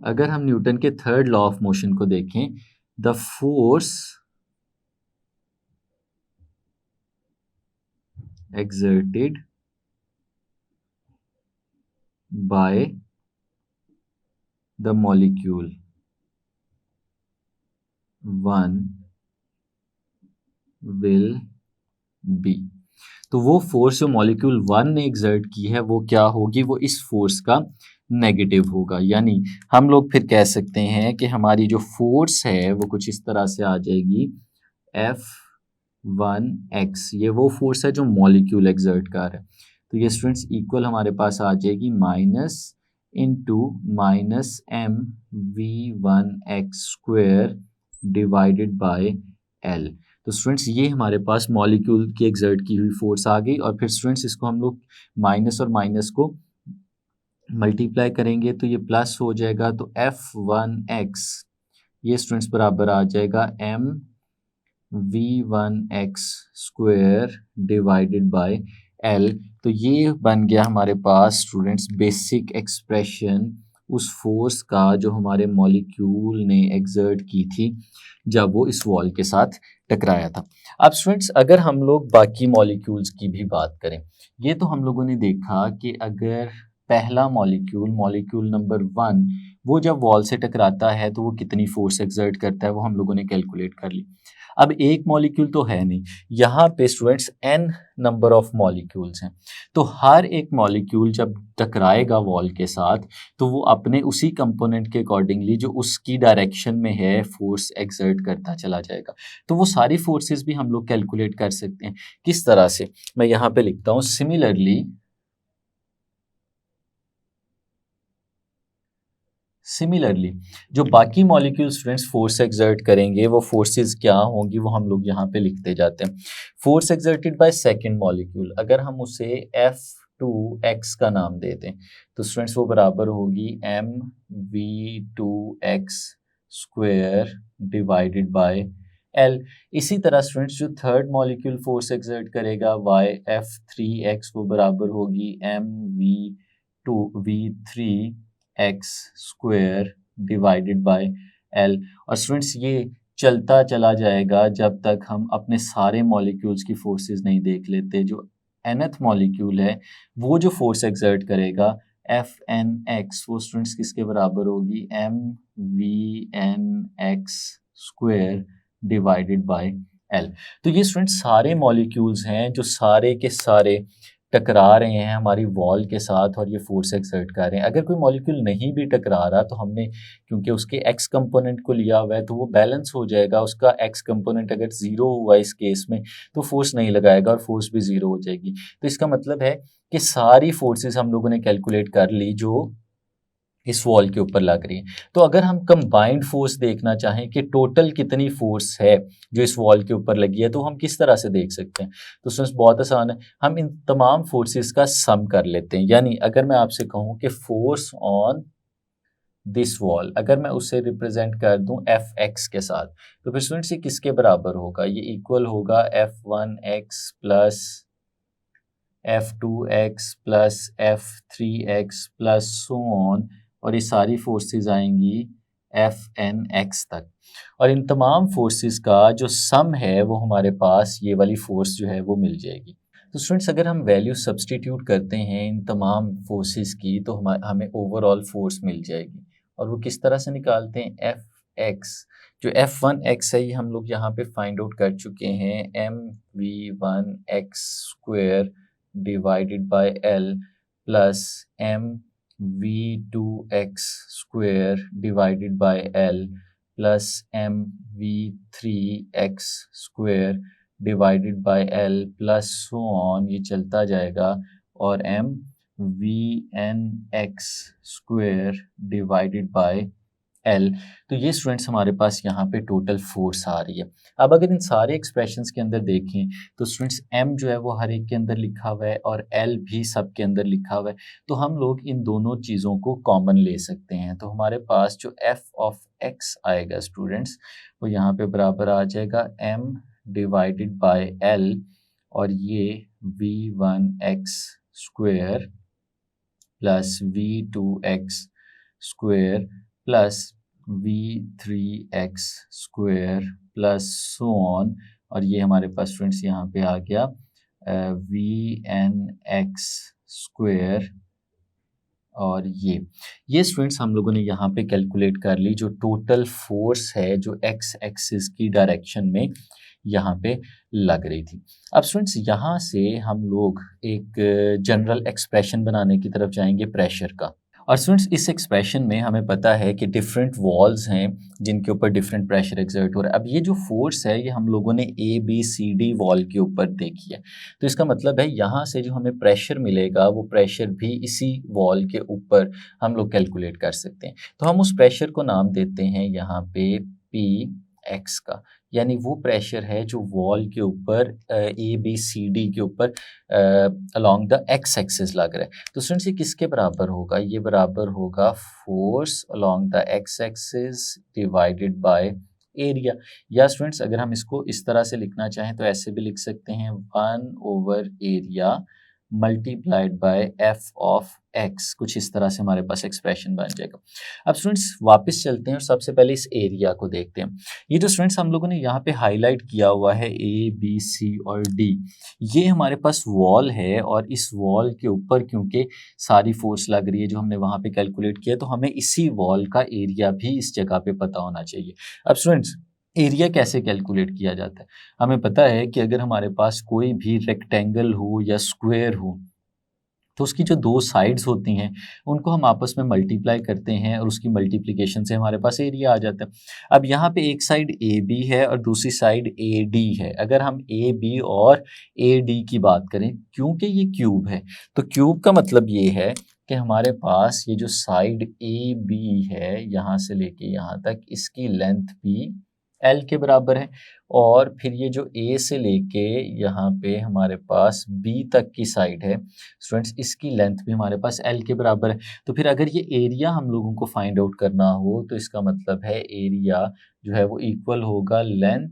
[SPEAKER 1] अगर हम न्यूटन के थर्ड लॉ ऑफ मोशन को देखें, the force exerted by the molecule 1 will be, तो वो फोर्स जो मॉलिक्यूल 1 ने एग्जर्ट की है वो क्या होगी, वो इस फोर्स का नेगेटिव होगा। यानी हम लोग फिर कह सकते हैं कि हमारी जो फोर्स है वो कुछ इस तरह से आ जाएगी F1x, ये वो फोर्स है जो मॉलिक्यूल एग्जर्ट कर है। तो ये स्टूडेंट्स इक्वल हमारे पास आ जाएगी -(-) स्क्वायर डिवाइडेड बाय l। तो स्टूडेंट्स ये हमारे पास मॉलिक्यूल की एग्जर्ट की हुई फोर्स आ गई और फिर स्टूडेंट्स इसको हम लोग माइनस और माइनस को मल्टीप्लाई करेंगे तो ये प्लस हो जाएगा, तो F1x ये स्टूडेंट्स बराबर आ जाएगा mv1x square divided by l। तो ये बन गया हमारे पास स्टूडेंट्स बेसिक एक्सप्रेशन उस फोर्स का जो हमारे मॉलिक्यूल ने एक्सर्ट की थी जब वो इस वॉल के साथ टकराया था। अब स्टूडेंट्स, अगर हम लोग बाकी मॉलिक्यूल्स की भी बात करें, ये तो हम लोगों ने देखा कि अगर पहला मॉलिक्यूल, मॉलिक्यूल नंबर 1, वो जब वॉल से टकराता है तो वो कितनी फोर्स एक्सर्ट करता है वो हम लोगों ने कैलकुलेट कर ली। अब एक मॉलिक्यूल तो है नहीं, यहाँ पे students n number of molecules हैं, तो हर एक मॉलिक्यूल जब टकराएगा वॉल के साथ तो वो अपने उसी कंपोनेंट के अकॉर्डिंगली जो उसकी डायरेक्शन में है फोर्स एक्सर्ट करता चला जाएगा। तो वो सारी फोर्सेस भी हम लोग कैलकुलेट कर सकते हैं। किस तरह से, मैं यहाँ पे लिखता हूँ, सिमिलरली जो बाकी मॉलिक्यूल स्टूडेंट्स फोर्स एक्सर्ट करेंगे वो फोर्सेस क्या होंगी वो हम लोग यहाँ पे लिखते जाते हैं। Force exerted by second molecule, अगर हम उसे F2x का नाम दे दें तो स्टूडेंट्स वो बराबर होगी mv2x square divided by L। इसी तरह स्टूडेंट्स जो थर्ड मॉलिक्यूल फोर्स एक्सर्ट करेगा YF3x वो बराबर होगी mv3x square divided by L। और स्टूडेंट्स ये चलता चला जाएगा जब तक हम अपने सारे मॉलिक्यूल्स की फोर्सेस नहीं देख लेते। जो nth मॉलिक्यूल है वो जो फोर्स एक्सर्ट करेगा Fnx, वो स्टूडेंट्स किसके बराबर होगी mvnx square divided by L। तो ये स्टूडेंट्स सारे मॉलिक्यूल्स हैं जो सारे के सारे टकरा रहे हैं हमारी वॉल के साथ और ये फोर्स एक्सर्ट कर रहे हैं। अगर कोई मॉलिक्यूल नहीं भी टकरा रहा तो हमने क्योंकि उसके एक्स कंपोनेंट को लिया हुआ है तो वो बैलेंस हो जाएगा। उसका एक्स कंपोनेंट अगर ज़ीरो हुआ इस केस में तो फोर्स नहीं लगाएगा और फोर्स भी ज़ीरो हो जाएगी। तो इसका मतलब है कि सारी फोर्सेस हम लोगों ने कैलकुलेट कर ली जो इस वॉल के ऊपर लग रही है। तो अगर हम कंबाइंड फोर्स देखना चाहें कि टोटल कितनी फोर्स है जो इस वॉल के ऊपर लगी है तो हम किस तरह से देख सकते हैं। तो स्टूडेंट्स बहुत आसान है, हम इन तमाम फोर्सेस का सम कर लेते हैं। यानी अगर मैं आपसे कहूं कि फोर्स ऑन दिस वॉल, अगर मैं उसे रिप्रेजेंट कर दूं Fx के साथ, तो फिर स्टूडेंट्स ये किसके बराबर होगा, ये इक्वल होगा F1x plus F2x plus F3x plus so on, और ये सारी फोर्सेस आएंगी Fnx तक। और इन तमाम फोर्सेस का जो सम है वो हमारे पास ये वाली फोर्स जो है वो मिल जाएगी। तो स्टूडेंट्स अगर हम वैल्यू सब्सटीट्यूट करते हैं इन तमाम फोर्सेस की तो हमें ओवरऑल फोर्स मिल जाएगी। और वो किस तरह से निकालते हैं, Fx जो F1x है ये हम लोग यहाँ पे फाइंड आउट कर चुके हैं mv1x square divided by L plus mv2x square divided by L plus mv3x square divided by L plus so on, ये चलता जाएगा, और mvnx square divided by L। तो ये स्टूडेंट्स हमारे पास यहाँ पे टोटल फोर्स आ रही है। अब अगर इन सारे एक्सप्रेशंस के अंदर देखें तो स्टूडेंट्स m जो है वो हर एक के अंदर लिखा हुआ है और L भी सब के अंदर लिखा हुआ है। तो हम लोग इन दोनों चीज़ों को कॉमन ले सकते हैं। तो हमारे पास जो f ऑफ x आएगा स्टूडेंट्स वो यहाँ पे बराबर आ जाएगा m डिवाइडेड बाय L, और ये v1x square plus v2x square plus v3x square plus so on, और ये हमारे पास स्टूडेंट्स यहाँ पे आ गया vnx स्क्वायर। और ये स्टूडेंट्स हम लोगों ने यहाँ पे कैलकुलेट कर ली जो टोटल फोर्स है जो एक्स एक्सिस की डायरेक्शन में यहाँ पे लग रही थी। अब स्टूडेंट्स यहाँ से हम लोग एक जनरल एक्सप्रेशन बनाने की तरफ जाएंगे प्रेशर का। और स्टूडेंट्स इस एक्सप्रेशन में हमें पता है कि डिफरेंट वॉल्स हैं जिनके ऊपर डिफरेंट प्रेशर एक्सर्ट हो रहा है। अब ये जो फोर्स है ये हम लोगों ने ABCD वॉल के ऊपर देखी है। तो इसका मतलब है यहाँ से जो हमें प्रेशर मिलेगा वो प्रेशर भी इसी वॉल के ऊपर हम लोग कैलकुलेट कर सकते हैं। तो हम उस प्रेशर को नाम देते हैं यहाँ पे PX का, यानी वो प्रेशर है जो वॉल के ऊपर ABCD के ऊपर अलोंग द एक्स एक्सिस लग रहा है। तो स्टूडेंट्स ये किसके बराबर होगा, ये बराबर होगा force along the x axis divided by area. या स्टूडेंट्स अगर हम इसको इस तरह से लिखना चाहें तो ऐसे भी लिख सकते हैं 1/एरिया multiplied by F of X, कुछ इस तरह से हमारे पास एक्सप्रेशन बन जाएगा। अब स्टूडेंट्स वापस चलते हैं और सबसे पहले इस एरिया को देखते हैं। ये जो स्टूडेंट्स हम लोगों ने यहाँ पे हाईलाइट किया हुआ है ए बी सी और डी, ये हमारे पास वॉल है और इस वॉल के ऊपर क्योंकि सारी फोर्स लग रही है जो हमने वहाँ पे कैलकुलेट किया, तो हमें इसी वॉल का एरिया भी इस जगह पे पता होना चाहिए। अब स्टूडेंट्स एरिया कैसे कैलकुलेट किया जाता है? हमें पता है कि अगर हमारे पास कोई भी रेक्टेंगल हो या स्क्वायर हो तो उसकी जो दो साइड्स होती हैं उनको हम आपस में मल्टीप्लाई करते हैं और उसकी मल्टीप्लिकेशन से हमारे पास एरिया आ जाता है। अब यहाँ पे एक साइड ए बी है और दूसरी साइड ए डी है। अगर हम ए बी और ए डी की बात करें, क्योंकि ये क्यूब है तो क्यूब का मतलब ये है कि हमारे पास ये जो साइड ए बी है यहाँ से लेके यहाँ तक, इसकी लेंथ भी एल के बराबर है और फिर ये जो ए से लेके यहाँ पे हमारे पास बी तक की साइड है स्टूडेंट्स, इसकी लेंथ भी हमारे पास एल के बराबर है। तो फिर अगर ये एरिया हम लोगों को फाइंड आउट करना हो तो इसका मतलब है एरिया जो है वो इक्वल होगा लेंथ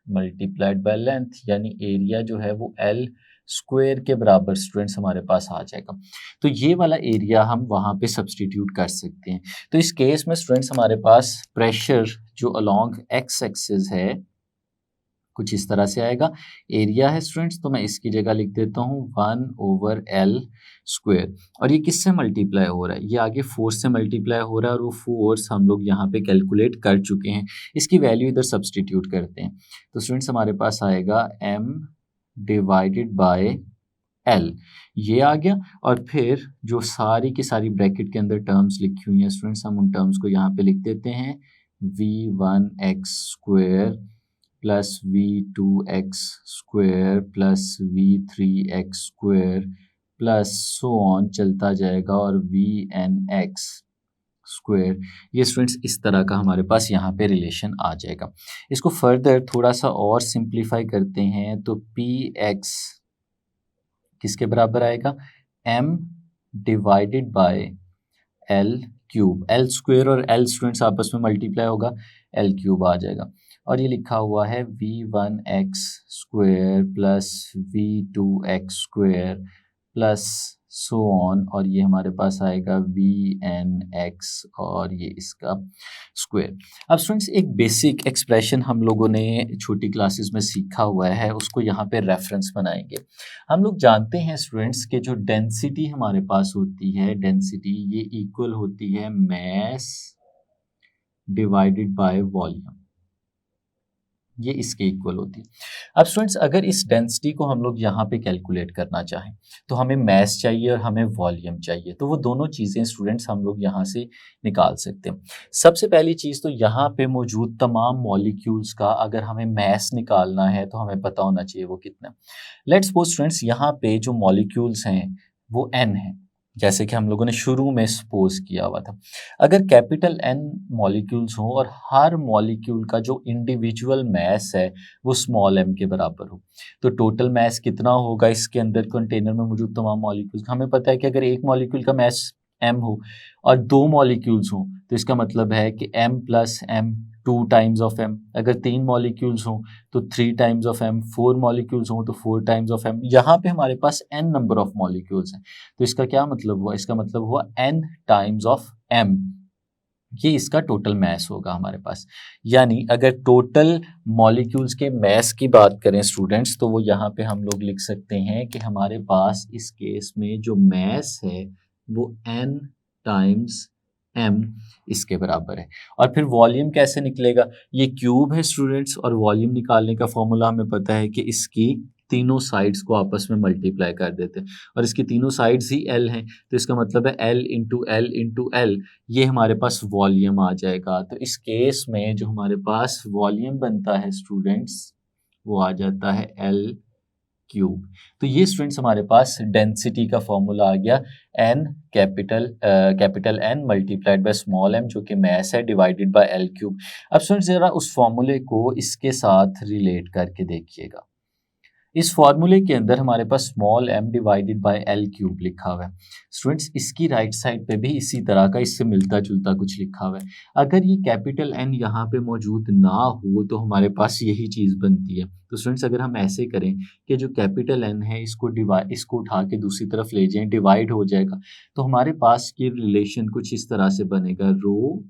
[SPEAKER 1] मल्टीप्लाइड बाय लेंथ, यानी एरिया जो है वो एल स्क्वायर के बराबर स्टूडेंट्स हमारे पास आ जाएगा। तो ये वाला एरिया हम वहाँ पे सब्सटीट्यूट कर सकते हैं। तो इस केस में स्टूडेंट्स हमारे पास प्रेशर जो अलोंग एक्स एक्सिस है कुछ इस तरह से आएगा। एरिया है स्टूडेंट्स, तो मैं इसकी जगह लिख देता हूँ 1/L स्क्वायर, और ये किससे मल्टीप्लाई हो रहा है? ये आगे फोर्स से मल्टीप्लाई हो रहा है और वो फोर्स हम लोग यहाँ पे कैलकुलेट कर चुके हैं। इसकी वैल्यू इधर सब्सटीट्यूट करते हैं तो स्टूडेंट्स हमारे पास आएगा m डिवाइडेड बाय L, ये आ गया। और फिर जो सारी की सारी ब्रैकेट के अंदर टर्म्स लिखी हुई हैं स्टूडेंट्स, हम उन टर्म्स को यहाँ पे लिख देते हैं v1x square plus v2x square plus v3x square plus so on चलता जाएगा और vnx स्क्वायर। ये स्टूडेंट्स इस तरह का हमारे पास यहाँ पे रिलेशन आ जाएगा। इसको फर्दर थोड़ा सा और सिंप्लीफाई करते हैं तो px किसके बराबर आएगा? m divided by L cube, L square और एल स्टूडेंट्स आपस में मल्टीप्लाई होगा, एल क्यूब आ जाएगा। और ये लिखा हुआ है v1x square plus v2x square plus so on, और ये हमारे पास आएगा vnx और ये इसका स्क्वायर। अब स्टूडेंट्स एक बेसिक एक्सप्रेशन हम लोगों ने छोटी क्लासेस में सीखा हुआ है, उसको यहाँ पे रेफरेंस बनाएंगे। हम लोग जानते हैं स्टूडेंट्स कि जो डेंसिटी हमारे पास होती है, डेंसिटी ये इक्वल होती है मैस डिवाइडेड बाय वॉल्यूम, ये इसके इक्वल होती है। अब स्टूडेंट्स अगर इस डेंसिटी को हम लोग यहाँ पे कैलकुलेट करना चाहें तो हमें मैस चाहिए और हमें वॉल्यूम चाहिए, तो वो दोनों चीज़ें स्टूडेंट्स हम लोग यहाँ से निकाल सकते हैं। सबसे पहली चीज़ तो यहाँ पे मौजूद तमाम मॉलिक्यूल्स का अगर हमें मैस निकालना है तो हमें पता होना चाहिए वो कितना। लेट्स सपोज स्टूडेंट्स यहाँ पे जो मॉलिक्यूल्स हैं वो n है, जैसे कि हम लोगों ने शुरू में सपोज किया हुआ था। अगर कैपिटल N मॉलिक्यूल्स हो और हर मॉलिक्यूल का जो इंडिविजुअल मैस है वो स्मॉल m के बराबर हो, तो टोटल मैस कितना होगा इसके अंदर कंटेनर में मौजूद तमाम मॉलिक्यूल्स? हमें पता है कि अगर एक मॉलिक्यूल का मैस m हो और दो मॉलिक्यूल्स हो तो इसका मतलब है कि m plus m 2 times of m। अगर 3 मॉलिक्यूल्स हों तो 3 टाइम्स ऑफ m, 4 मॉलिक्यूल्स हों तो 4 टाइम्स ऑफ m। यहाँ पे हमारे पास n नंबर ऑफ मॉलिक्यूल्स हैं, तो इसका क्या मतलब हुआ? इसका मतलब हुआ n टाइम्स ऑफ m, ये इसका टोटल मैस होगा हमारे पास। यानी अगर टोटल मॉलिक्यूल्स के मैस की बात करें स्टूडेंट्स तो वो यहाँ पे हम लोग लिख सकते हैं कि हमारे पास इस केस में जो मैस है वो n टाइम्स m इसके बराबर है। और फिर वॉल्यूम कैसे निकलेगा? ये क्यूब है स्टूडेंट्स और वॉल्यूम निकालने का फॉर्मूला हमें पता है कि इसकी तीनों साइड्स को आपस में मल्टीप्लाई कर देते हैं और इसकी तीनों साइड्स ही L हैं, तो इसका मतलब है L into L into L, ये हमारे पास वॉल्यूम आ जाएगा। तो इस केस में जो हमारे पास वॉल्यूम बनता है स्टूडेंट्स वो आ जाता है L क्यूब। तो ये स्टूडेंट्स हमारे पास डेंसिटी का फॉर्मूला आ गया, n capital N multiplied by small m जो कि मैस है डिवाइडेड बाय L क्यूब। अब स्टूडेंट्स जरा उस फॉर्मूले को इसके साथ रिलेट करके देखिएगा। इस फॉर्मूले के अंदर हमारे पास small m divided by l cube लिखा हुआ है। स्टूडेंट्स इसकी राइट साइड पे भी इसी तरह का इससे मिलता जुलता कुछ लिखा हुआ है। अगर ये कैपिटल N यहाँ पे मौजूद ना हो तो हमारे पास यही चीज़ बनती है। तो स्टूडेंट्स अगर हम ऐसे करें कि जो कैपिटल N है इसको उठा के दूसरी तरफ ले जाएं, डिवाइड हो जाएगा, तो हमारे पास ये रिलेशन कुछ इस तरह से बनेगा, रो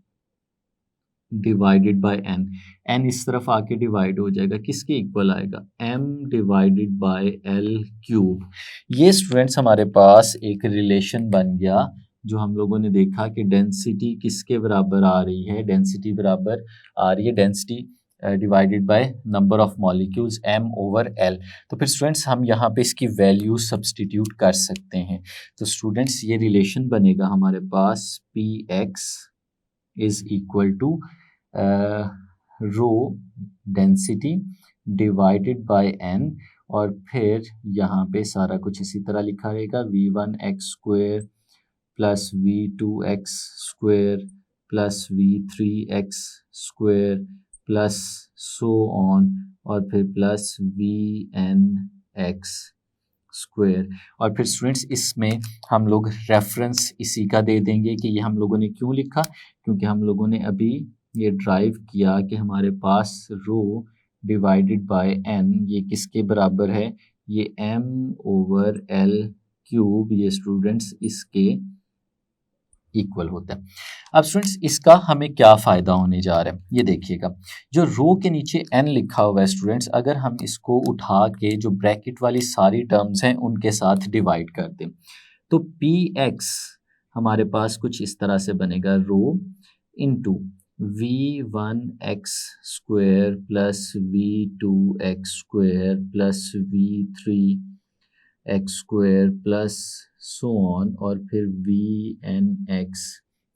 [SPEAKER 1] डिवाइडेड बाय एन। एन इस तरफ आके डिवाइड हो जाएगा, किसके इक्वल आएगा, m divided by l cube. ये स्टूडेंट्स हमारे पास एक रिलेशन बन गया जो हम लोगों ने देखा कि डेंसिटी किसके बराबर आ रही है, डेंसिटी बराबर आ रही है density divided by number of molecules m over l। तो फिर स्टूडेंट्स हम यहाँ पे इसकी वैल्यू सब्सटीट्यूट कर सकते हैं। तो स्टूडेंट्स ये रिलेशन बनेगा हमारे पास px is equal to rho density divided by n, और फिर यहाँ पे सारा कुछ इसी तरह लिखा रहेगा, v1x square plus v2x square plus v3x square plus so on, और फिर प्लस vnx स्क्वेयर। और फिर स्टूडेंट्स इसमें हम लोग रेफरेंस इसी का दे देंगे कि ये हम लोगों ने क्यों लिखा, क्योंकि हम लोगों ने अभी ये ड्राइव किया कि हमारे पास रो डिवाइडेड बाय n ये किसके बराबर है, ये m ओवर l क्यूब, ये स्टूडेंट्स इसके इक्वल होता है। अब स्टूडेंट्स इसका हमें क्या फ़ायदा होने जा रहा है, ये देखिएगा, जो रो के नीचे n लिखा हुआ है स्टूडेंट्स, अगर हम इसको उठा के जो ब्रैकेट वाली सारी टर्म्स हैं उनके साथ डिवाइड कर दें तो px हमारे पास कुछ इस तरह से बनेगा, rho into v1x square plus v2x square plus v3x square plus so on, और फिर vnx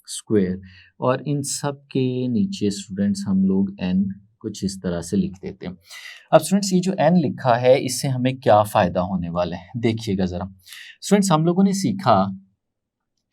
[SPEAKER 1] स्क्वेयर, और इन सब के नीचे स्टूडेंट्स हम लोग n कुछ इस तरह से लिख देते हैं। अब स्टूडेंट्स ये जो n लिखा है इससे हमें क्या फ़ायदा होने वाला है, देखिएगा ज़रा। स्टूडेंट्स हम लोगों ने सीखा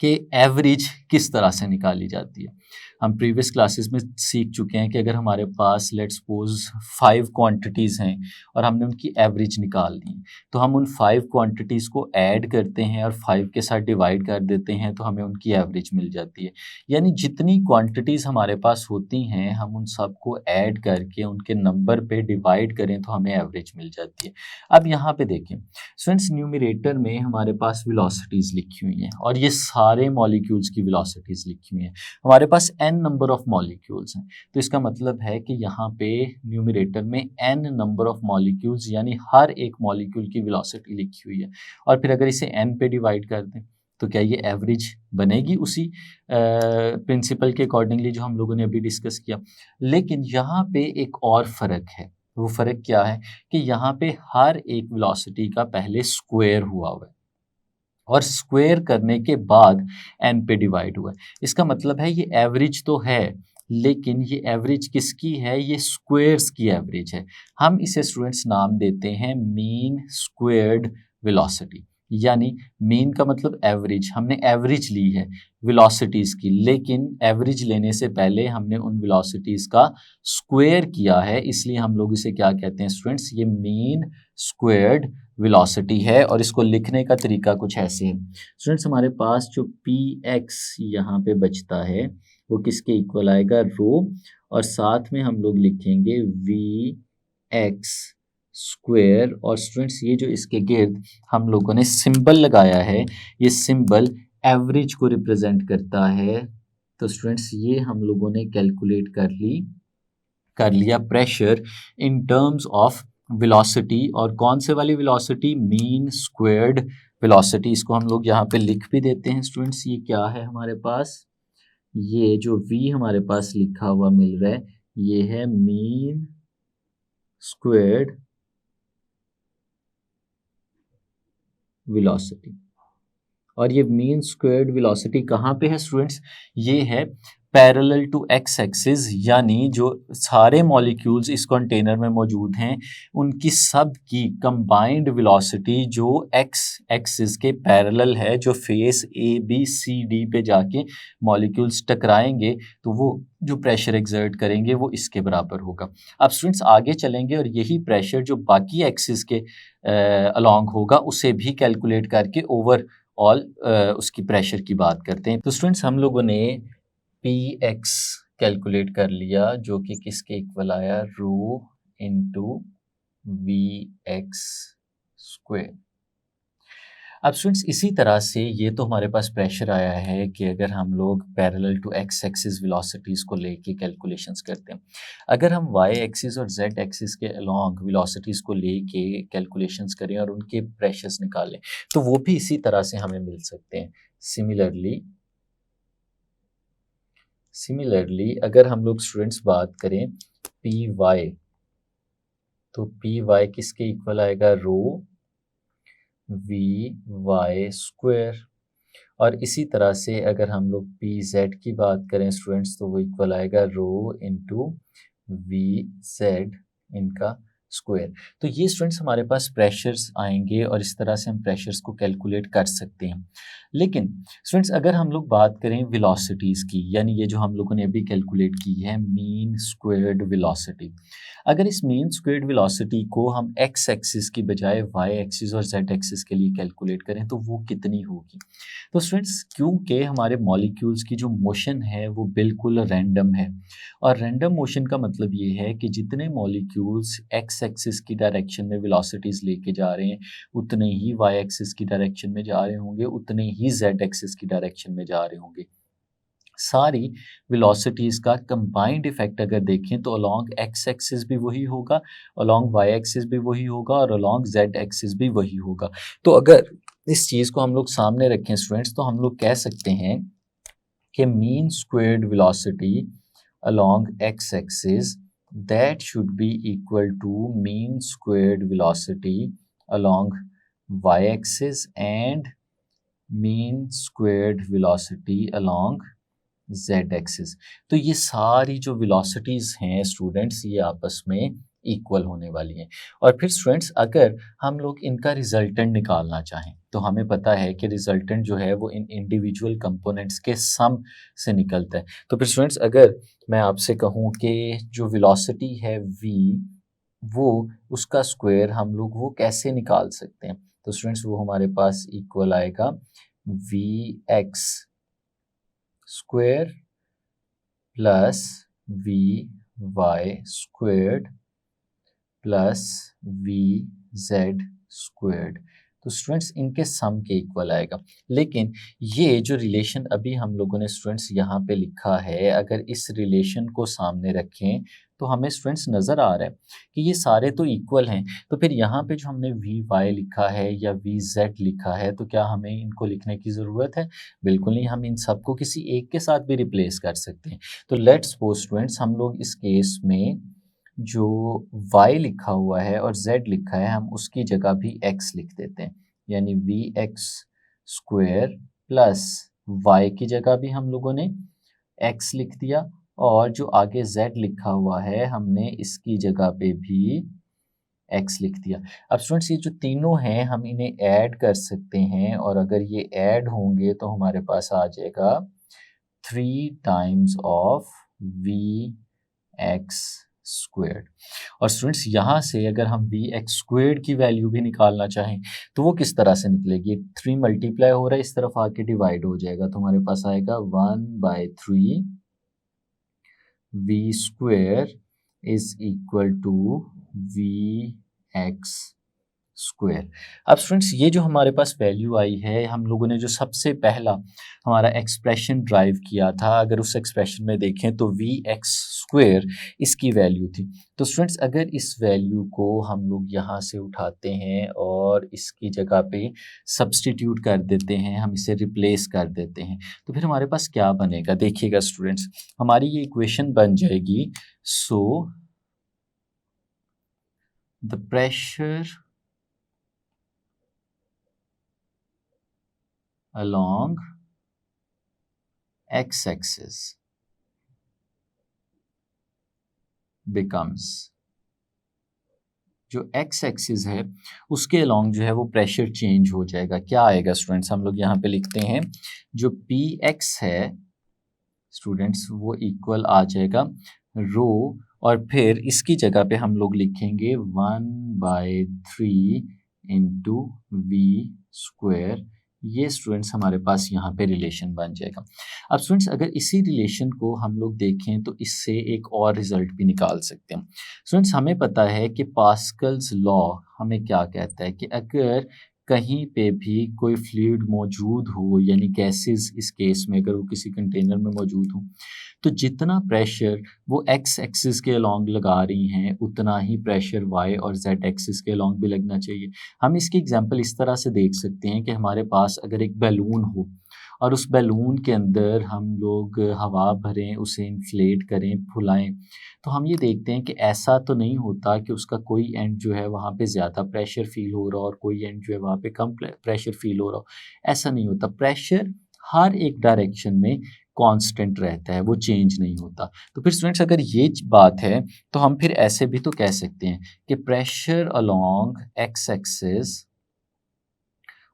[SPEAKER 1] कि एवरेज किस तरह से निकाली जाती है। हम प्रीवियस क्लासेस में सीख चुके हैं कि अगर हमारे पास लेट्स सपोज 5 क्वांटिटीज़ हैं और हमने उनकी एवरेज निकाल दी, तो हम उन 5 क्वांटिटीज़ को ऐड करते हैं और 5 के साथ डिवाइड कर देते हैं तो हमें उनकी एवरेज मिल जाती है। यानी जितनी क्वांटिटीज़ हमारे पास होती हैं हम उन सबको ऐड करके उनके नंबर पे डिवाइड करें तो हमें एवरेज मिल जाती है। अब यहाँ पे देखें स्टूडेंट्स, न्यूमरेटर में हमारे पास वेलोसिटीज़ लिखी हुई हैं और ये सारे मॉलिक्यूल्स की वेलोसिटीज़ लिखी हुई हैं। हमारे पास n नंबर ऑफ मॉलिक्यूल्स हैं, तो इसका मतलब है कि यहाँ पे न्यूमरेटर में n नंबर ऑफ मॉलिक्यूल्स यानी हर एक मॉलिक्यूल की वेलोसिटी लिखी हुई है, और फिर अगर इसे n पे डिवाइड कर दें तो क्या ये एवरेज बनेगी उसी प्रिंसिपल के अकॉर्डिंगली जो हम लोगों ने अभी डिस्कस किया। लेकिन यहाँ पे एक और फ़र्क है, वो फ़र्क क्या है कि यहाँ पे हर एक वेलोसिटी का पहले स्क्वायर हुआ है और स्क्वायर करने के बाद n पे डिवाइड हुआ है। इसका मतलब है ये एवरेज तो है, लेकिन ये एवरेज किसकी है, ये स्क्वायर्स की एवरेज है। हम इसे स्टूडेंट्स नाम देते हैं मीन स्क्वायर्ड वेलोसिटी, यानी मीन का मतलब एवरेज, हमने एवरेज ली है वेलोसिटीज़ की, लेकिन एवरेज लेने से पहले हमने उन वेलोसिटीज़ का स्क्वायर किया है, इसलिए हम लोग इसे क्या कहते हैं स्टूडेंट्स, ये मीन स्क्वायर्ड वेलोसिटी है। और इसको लिखने का तरीका कुछ ऐसे है स्टूडेंट्स, हमारे पास जो px यहाँ पे बचता है वो किसके इक्वल आएगा, रो, और साथ में हम लोग लिखेंगे vx स्क्वायर। और स्टूडेंट्स ये जो इसके गिर्द हम लोगों ने सिंबल लगाया है, ये सिंबल एवरेज को रिप्रेजेंट करता है। तो स्टूडेंट्स ये हम लोगों ने कैलकुलेट कर लिया pressure in terms of velocity, और कौन से वाली वेलोसिटी, मीन स्क्वायर्ड वेलोसिटी। इसको हम लोग यहाँ पे लिख भी देते हैं स्टूडेंट्स, ये क्या है हमारे पास, ये जो v हमारे पास लिखा हुआ मिल रहा है ये है मीन स्क्वायर्ड वेलोसिटी। और ये मीन स्क्वायर्ड वेलोसिटी कहाँ पे है स्टूडेंट्स, ये है पैरेलल टू एक्स एक्सिस, यानी जो सारे मॉलिक्यूल्स इस कंटेनर में मौजूद हैं उनकी सब की कंबाइंड वेलोसिटी जो एक्स एक्सिस के पैरेलल है, जो face A B C D पे जाके मॉलिक्यूल्स टकराएंगे तो वो जो प्रेशर एक्सर्ट करेंगे वो इसके बराबर होगा। अब स्टूडेंट्स आगे चलेंगे और यही प्रेशर जो बाकी एक्सिस के अलॉन्ग होगा उसे भी कैलकुलेट करके ओवरऑल उसकी प्रेशर की बात करते हैं। तो स्टूडेंट्स हम लोगों ने पी एक्स कैलकुलेट कर लिया जो कि किसके इक्वल आया, rho into we X square. अब स्टूडेंट्स इसी तरह से ये तो हमारे पास प्रेशर आया है कि अगर हम लोग parallel to X axis velocities को लेके कैलकुलेशंस करते हैं, अगर हम वाई एक्सिस और जेड एक्सिस के अलॉन्ग वेलोसिटीज़ को लेके कैलकुलेशंस करें और उनके प्रेशर्स निकालें तो वो भी इसी तरह से हमें मिल सकते हैं। सिमिलरली अगर हम लोग स्टूडेंट्स बात करें पी वाई, तो पी वाई किसके इक्वल आएगा, रो वी वाई स्क्वायर। और इसी तरह से अगर हम लोग पी जेड की बात करें स्टूडेंट्स तो वो इक्वल आएगा रो इंटू वी जेड इनका स्क्वायर। तो ये स्टूडेंट्स हमारे पास प्रेशर्स आएंगे और इस तरह से हम प्रेशर्स को कैलकुलेट कर सकते हैं। लेकिन स्टूडेंट्स अगर हम लोग बात करें वेलोसिटीज़ की, यानी ये जो हम लोगों ने अभी कैलकुलेट की है मीन स्क्वायर्ड वेलोसिटी, अगर इस मीन स्क्वायर्ड वेलोसिटी को हम एक्स एक्सिस की बजाय वाई एक्सिस और जेड एक्सिस के लिए कैलकुलेट करें तो वो कितनी होगी। तो स्टूडेंट्स क्योंकि हमारे मॉलिक्यूल्स की जो मोशन है वो बिल्कुल रैंडम है, और रैंडम मोशन का मतलब ये है कि जितने मॉलिक्यूल्स एक्स एक्सिस की डायरेक्शन में वेलोसिटीज़ लेके जा रहे हैं उतने ही वाई एक्सिस की डायरेक्शन में जा रहे होंगे, उतने ही जेड एक्सिस की डायरेक्शन में जा रहे होंगे। सारी वेलोसिटीज़ का कंबाइंड इफेक्ट अगर देखें तो अलोंग एक्स एक्सिस भी वही होगा, अलोंग वाई एक्सिस भी वही होगा और अलोंग जेड एक्सिस भी वही होगा। तो अगर इस चीज़ को हम लोग सामने रखें स्टूडेंट्स तो हम लोग कह सकते हैं कि mean squared velocity along X axis that should be equal to mean squared velocity along Y axis and mean squared velocity along Z axis. तो ये सारी जो वेलोसिटीज़ हैं स्टूडेंट्स ये आपस में इक्वल होने वाली हैं। और फिर स्टूडेंट्स अगर हम लोग इनका रिजल्टेंट निकालना चाहें तो हमें पता है कि रिजल्टेंट जो है वो इन इंडिविजुअल कंपोनेंट्स के सम से निकलता है। तो फिर स्टूडेंट्स अगर मैं आपसे कहूँ कि जो वेलोसिटी है v, वो उसका स्क्वायर हम लोग वो कैसे निकाल सकते हैं, तो स्टूडेंट्स वो हमारे पास इक्वल आएगा V X square plus V Y squared plus V Z squared. तो स्टूडेंट्स इनके सम के इक्वल आएगा। लेकिन ये जो रिलेशन अभी हम लोगों ने स्टूडेंट्स यहाँ पे लिखा है, अगर इस रिलेशन को सामने रखें तो हमें स्टूडेंट्स नज़र आ रहा है कि ये सारे तो इक्वल हैं। तो फिर यहाँ पे जो हमने वी वाई लिखा है या वी जेड लिखा है तो क्या हमें इनको लिखने की ज़रूरत है? बिल्कुल नहीं, हम इन सबको किसी एक के साथ भी रिप्लेस कर सकते हैं। तो लेट्स सपोज स्टूडेंट्स हम लोग इस केस में जो y लिखा हुआ है और z लिखा है हम उसकी जगह भी x लिख देते हैं, यानी V X square plus y की जगह भी हम लोगों ने x लिख दिया और जो आगे z लिखा हुआ है हमने इसकी जगह पे भी x लिख दिया। अब स्टूडेंट्स ये जो तीनों हैं हम इन्हें ऐड कर सकते हैं और अगर ये ऐड होंगे तो हमारे पास आ जाएगा 3 times of V X squared. और स्टूडेंट्स यहाँ से अगर हम वी एक्स स्क्वेयर्ड की वैल्यू भी निकालना चाहें तो वो किस तरह से निकलेगी, 3 मल्टीप्लाई हो रहा है इस तरफ आके डिवाइड हो जाएगा तो हमारे पास आएगा 1/3 V square is equal to V X square. अब स्टूडेंट्स ये जो हमारे पास वैल्यू आई है, हम लोगों ने जो सबसे पहला हमारा एक्सप्रेशन ड्राइव किया था, अगर उस एक्सप्रेशन में देखें तो वी एक्स स्क्वायर इसकी वैल्यू थी। तो स्टूडेंट्स अगर इस वैल्यू को हम लोग यहाँ से उठाते हैं और इसकी जगह पे सब्सटीट्यूट कर देते हैं, हम इसे रिप्लेस कर देते हैं, तो फिर हमारे पास क्या बनेगा, देखिएगा स्टूडेंट्स हमारी ये इक्वेशन बन जाएगी। So the pressure along x-axis becomes, जो एक्स एक्सिस है उसके अलोंग जो है वो प्रेशर चेंज हो जाएगा। क्या आएगा स्टूडेंट्स, हम लोग यहाँ पे लिखते हैं जो पी एक्स है स्टूडेंट्स वो इक्वल आ जाएगा रो, और फिर इसकी जगह पे हम लोग लिखेंगे 1/3 इंटू वी स्क्वायर। ये स्टूडेंट्स हमारे पास यहाँ पे रिलेशन बन जाएगा। अब स्टूडेंट्स अगर इसी रिलेशन को हम लोग देखें तो इससे एक और रिजल्ट भी निकाल सकते हैं। स्टूडेंट्स हमें पता है कि पास्कल्स लॉ हमें क्या कहता है कि अगर कहीं पे भी कोई फ्लूइड मौजूद हो, यानी गैसेस इस केस में अगर वो किसी कंटेनर में मौजूद हो, तो जितना प्रेशर वो एक्स एक्सिस के अलोंग लगा रही हैं उतना ही प्रेशर वाई और जेड एक्सिस के अलोंग भी लगना चाहिए। हम इसकी एग्जांपल इस तरह से देख सकते हैं कि हमारे पास अगर एक बैलून हो और उस बैलून के अंदर हम लोग हवा भरें, उसे इन्फ्लेट करें, फुलाएं, तो हम ये देखते हैं कि ऐसा तो नहीं होता कि उसका कोई एंड जो है वहाँ पे ज़्यादा प्रेशर फील हो रहा हो और कोई एंड जो है वहाँ पे कम प्रेशर फील हो रहा हो। ऐसा नहीं होता, प्रेशर हर एक डायरेक्शन में कांस्टेंट रहता है, वो चेंज नहीं होता। तो फिर स्टूडेंट्स अगर ये बात है तो हम फिर ऐसे भी तो कह सकते हैं कि प्रेशर अलोंग एक्स एक्सिस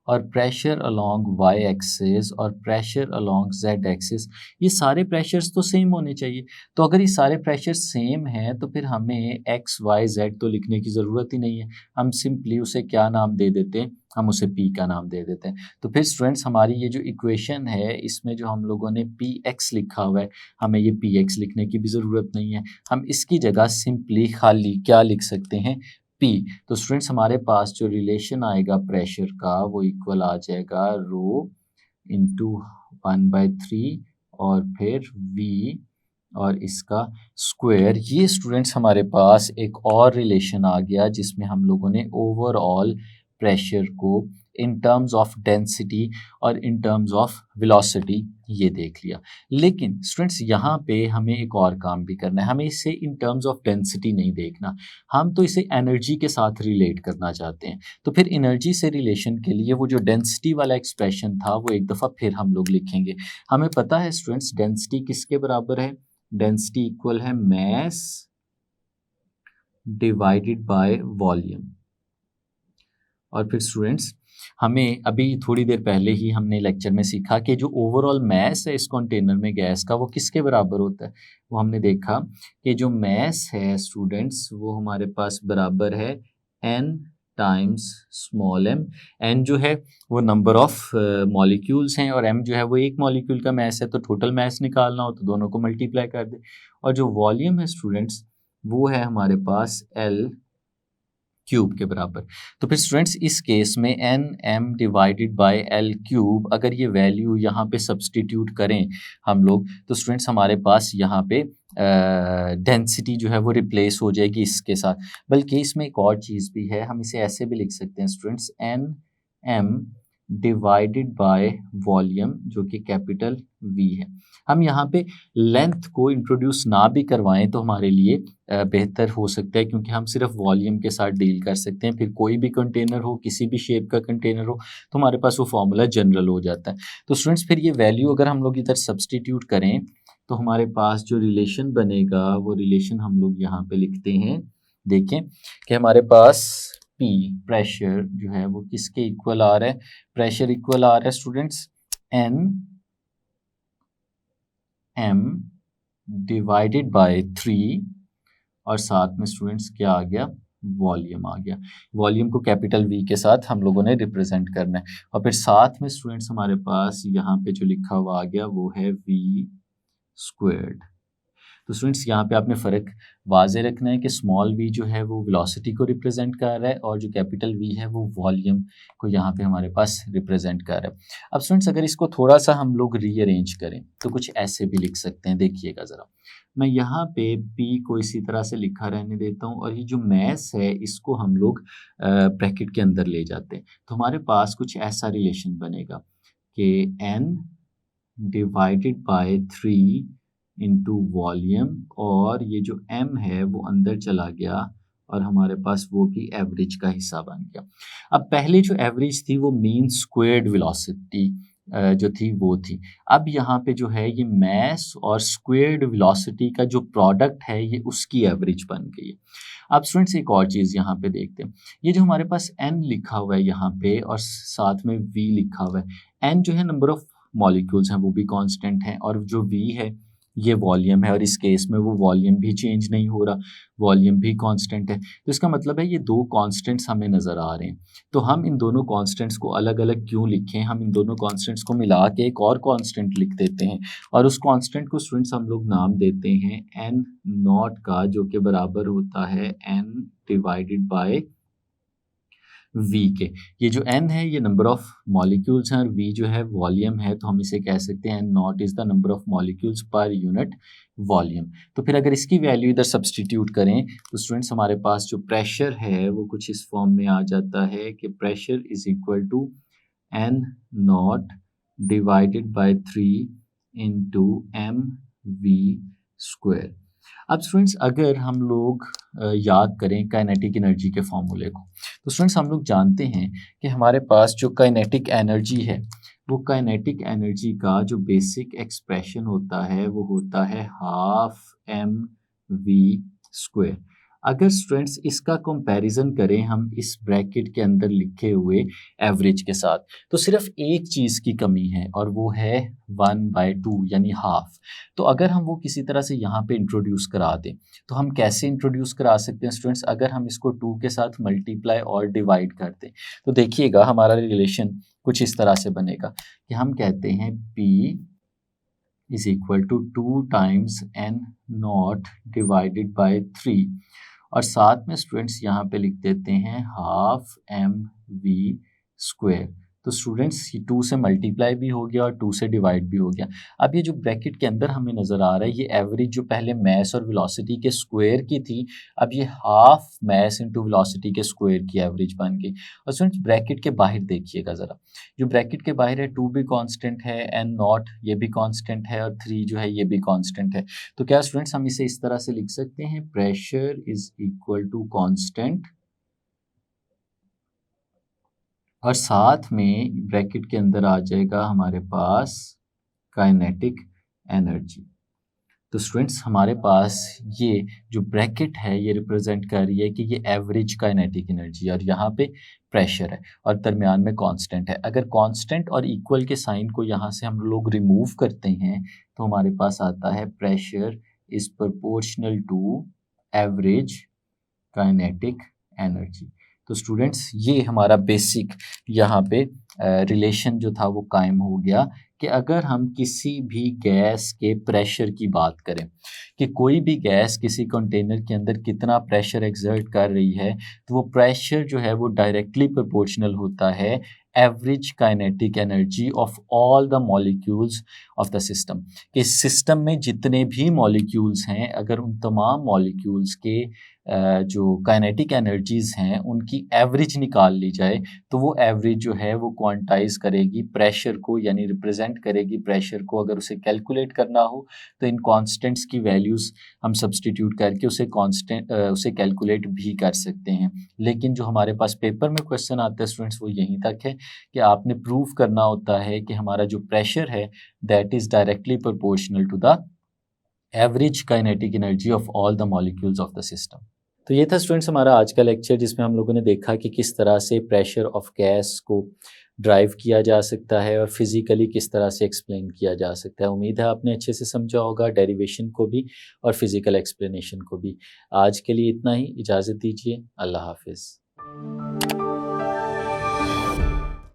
[SPEAKER 1] और प्रेशर अलोंग वाई एक्सिस और प्रेशर अलोंग जेड एक्सिस, ये सारे प्रेशर्स तो सेम होने चाहिए। तो अगर ये सारे प्रेशर सेम हैं तो फिर हमें एक्स वाई जेड तो लिखने की ज़रूरत ही नहीं है, हम सिंपली उसे क्या नाम दे देते हैं, हम उसे पी का नाम दे देते हैं। तो फिर स्टूडेंट्स हमारी ये जो इक्वेशन है इसमें जो हम लोगों ने पी एक्स लिखा हुआ है, हमें ये पी एक्स लिखने की भी ज़रूरत नहीं है, हम इसकी जगह सिंपली खाली क्या लिख सकते हैं, पी। तो स्टूडेंट्स हमारे पास जो रिलेशन आएगा प्रेशर का वो इक्वल आ जाएगा रो इंटू 1/3 और फिर वी और इसका स्क्वायर। ये स्टूडेंट्स हमारे पास एक और रिलेशन आ गया जिसमें हम लोगों ने ओवरऑल प्रेशर को इन टर्म्स ऑफ डेंसिटी और इन टर्म्स ऑफ वेलोसिटी ये देख लिया। लेकिन स्टूडेंट्स यहाँ पे हमें एक और काम भी करना है, हमें इसे इन टर्म्स ऑफ डेंसिटी नहीं देखना, हम तो इसे एनर्जी के साथ रिलेट करना चाहते हैं। तो फिर एनर्जी से रिलेशन के लिए वो जो डेंसिटी वाला एक्सप्रेशन था वो एक दफ़ा फिर हम लोग लिखेंगे। हमें पता है स्टूडेंट्स डेंसिटी किसके बराबर है, डेंसिटी इक्वल है मास डिवाइडेड बाय वॉल्यूम। और फिर स्टूडेंट्स हमें अभी थोड़ी देर पहले ही हमने लेक्चर में सीखा कि जो ओवरऑल मास है इस कंटेनर में गैस का वो किसके बराबर होता है। वो हमने देखा कि जो मास है स्टूडेंट्स वो हमारे पास बराबर है n times small m। n जो है वो नंबर ऑफ मॉलिक्यूल्स हैं और m जो है वो एक मॉलिक्यूल का मास है, तो टोटल मास निकालना हो तो दोनों को मल्टीप्लाई कर दे। और जो वॉल्यूम है स्टूडेंट्स वो है हमारे पास L क्यूब के बराबर। तो फिर स्टूडेंट्स इस केस में N M divided by L cube, अगर ये वैल्यू यहाँ पे सब्सटीट्यूट करें हम लोग तो स्टूडेंट्स हमारे पास यहाँ पे डेंसिटी जो है वो रिप्लेस हो जाएगी इसके साथ। बल्कि इसमें एक और चीज़ भी है, हम इसे ऐसे भी लिख सकते हैं students N M divided by volume जो कि कैपिटल वी है। हम यहाँ पे लेंथ को इंट्रोड्यूस ना भी करवाएं तो हमारे लिए बेहतर हो सकता है, क्योंकि हम सिर्फ वॉल्यूम के साथ डील कर सकते हैं। फिर कोई भी कंटेनर हो, किसी भी शेप का कंटेनर हो, तो हमारे पास वो फॉर्मूला जनरल हो जाता है। तो स्टूडेंट्स फिर ये वैल्यू अगर हम लोग इधर सब्सटीट्यूट करें तो हमारे पास जो रिलेशन बनेगा वो रिलेशन हम लोग यहाँ पे लिखते हैं। देखें कि हमारे पास P प्रेशर जो है वो किसके इक्वल आ रहा है, प्रेशर इक्वल आ रहा है students N M divided by 3 और साथ में स्टूडेंट्स क्या आ गया, वॉल्यूम आ गया। वॉल्यूम को कैपिटल वी के साथ हम लोगों ने रिप्रेजेंट करना है। और फिर साथ में स्टूडेंट्स हमारे पास यहाँ पे जो लिखा हुआ आ गया वो है वी स्क्वायर्ड। तो स्टूडेंट्स यहाँ पे आपने फ़र्क वाजे रखना है कि स्मॉल वी जो है वो वेलोसिटी को रिप्रेजेंट कर रहा है और जो कैपिटल वी है वो वॉल्यूम को यहाँ पे हमारे पास रिप्रेजेंट कर रहा है। अब स्टूडेंट्स अगर इसको थोड़ा सा हम लोग रीअरेंज करें तो कुछ ऐसे भी लिख सकते हैं। देखिएगा ज़रा, मैं यहाँ पे P को इसी तरह से लिखा रहने देता हूँ और ये जो मास है इसको हम लोग ब्रैकेट के अंदर ले जाते हैं। तो हमारे पास कुछ ऐसा रिलेशन बनेगा कि N divided by 3 into volume, और ये जो m है वो अंदर चला गया और हमारे पास वो भी एवरेज का हिस्सा बन गया। अब पहले जो एवरेज थी वो मीन स्क्वायर्ड वेलोसिटी जो थी वो थी। अब यहाँ पे जो है ये मास और स्क्वेयर्ड वेलोसिटी का जो प्रोडक्ट है ये उसकी एवरेज बन गई है। अब स्टूडेंट्स एक और चीज़ यहाँ पे देखते हैं, ये जो हमारे पास n लिखा हुआ है यहाँ पे और साथ में v लिखा हुआ है, n जो है नंबर ऑफ मॉलिक्यूल्स हैं वो भी कांस्टेंट हैं और जो v है ये वॉल्यूम है और इस केस में वो वॉल्यूम भी चेंज नहीं हो रहा, वॉल्यूम भी कांस्टेंट है। तो इसका मतलब है ये दो कांस्टेंट्स हमें नज़र आ रहे हैं। तो हम इन दोनों कांस्टेंट्स को अलग अलग क्यों लिखें, हम इन दोनों कांस्टेंट्स को मिला के एक और कांस्टेंट लिख देते हैं और उस कांस्टेंट को स्टूडेंट्स हम लोग नाम देते हैं n नॉट का, जो कि बराबर होता है n डिवाइडेड बाय v के। ये जो n है ये नंबर ऑफ मॉलिक्यूल्स हैं और v जो है वॉल्यूम है, तो हम इसे कह सकते हैं n not is the number of molecules per unit volume. तो फिर अगर इसकी वैल्यू इधर सब्सटीट्यूट करें तो स्टूडेंट्स हमारे पास जो प्रेशर है वो कुछ इस फॉर्म में आ जाता है कि pressure is equal to n naught divided by 3 into M V square. अब स्टूडेंट्स अगर हम लोग याद करें काइनेटिक एनर्जी के फॉर्मूले को, तो स्टूडेंट्स हम लोग जानते हैं कि हमारे पास जो काइनेटिक एनर्जी है वो काइनेटिक एनर्जी का जो बेसिक एक्सप्रेशन होता है वो होता है हाफ एम वी स्क्वायर। अगर स्टूडेंट्स इसका कंपैरिजन करें हम इस ब्रैकेट के अंदर लिखे हुए एवरेज के साथ, तो सिर्फ एक चीज़ की कमी है और वो है 1/2 यानी हाफ। तो अगर हम वो किसी तरह से यहाँ पे इंट्रोड्यूस करा दें तो हम कैसे इंट्रोड्यूस करा सकते हैं स्टूडेंट्स, अगर हम इसको 2 के साथ मल्टीप्लाई और डिवाइड कर दें तो देखिएगा हमारा रिलेशन कुछ इस तरह से बनेगा कि हम कहते हैं P is equal to 2 times n naught divided by 3 और साथ में स्टूडेंट्स यहाँ पे लिख देते हैं हाफ एम वी स्क्वायर। तो स्टूडेंट्स ये 2 से मल्टीप्लाई भी हो गया और 2 से डिवाइड भी हो गया। अब ये जो ब्रैकेट के अंदर हमें नज़र आ रहा है ये एवरेज जो पहले मास और वेलोसिटी के स्क्वायर की थी, अब ये हाफ मास इंटू वेलोसिटी के स्क्वायर की एवरेज बन गई। और स्टूडेंट्स ब्रैकेट के बाहर देखिएगा ज़रा, जो ब्रैकेट के बाहर है 2 भी कांस्टेंट है, n नॉट ये भी कांस्टेंट है और 3 जो है ये भी कांस्टेंट है। तो क्या स्टूडेंट्स हम इसे इस तरह से लिख सकते हैं, pressure is equal to constant और साथ में ब्रैकेट के अंदर आ जाएगा हमारे पास काइनेटिक एनर्जी। तो स्टूडेंट्स हमारे पास ये जो ब्रैकेट है ये रिप्रेजेंट कर रही है कि ये एवरेज काइनेटिक एनर्जी और यहाँ पे प्रेशर है और दरमियान में कांस्टेंट है। अगर कांस्टेंट और इक्वल के साइन को यहाँ से हम लोग रिमूव करते हैं तो हमारे पास आता है pressure is proportional to average kinetic energy. तो स्टूडेंट्स ये हमारा बेसिक यहाँ पे रिलेशन जो था वो कायम हो गया कि अगर हम किसी भी गैस के प्रेशर की बात करें कि कोई भी गैस किसी कंटेनर के अंदर कितना प्रेशर एक्सर्ट कर रही है, तो वो प्रेशर जो है वो डायरेक्टली प्रोपोर्शनल होता है average kinetic energy of all the molecules of the system. कि सिस्टम में जितने भी मॉलिक्यूल्स हैं अगर उन तमाम मॉलिक्यूल्स के जो काइनेटिक एनर्जीज़ हैं उनकी एवरेज निकाल ली जाए तो वो एवरेज जो है वो क्वांटाइज करेगी प्रेशर को, यानी रिप्रेजेंट करेगी प्रेशर को। अगर उसे कैलकुलेट करना हो तो इन कांस्टेंट्स की वैल्यूज़ हम सब्सटीट्यूट करके उसे कैलकुलेट भी कर सकते हैं। लेकिन जो हमारे पास पेपर में क्वेश्चन आता है स्टूडेंट्स वो यहीं तक है कि आपने प्रूव करना होता है कि हमारा जो प्रेशर है that is directly proportional to the average kinetic energy of all the molecules of the system. तो ये था स्टूडेंट्स हमारा आज का लेक्चर जिसमें हम लोगों ने देखा कि किस तरह से प्रेशर ऑफ गैस को ड्राइव किया जा सकता है और फिज़िकली किस तरह से एक्सप्लेन किया जा सकता है। उम्मीद है आपने अच्छे से समझा होगा डेरिवेशन को भी और फिज़िकल एक्सप्लेनेशन को भी। आज के लिए इतना ही, इजाज़त दीजिए, अल्लाह हाफिज़।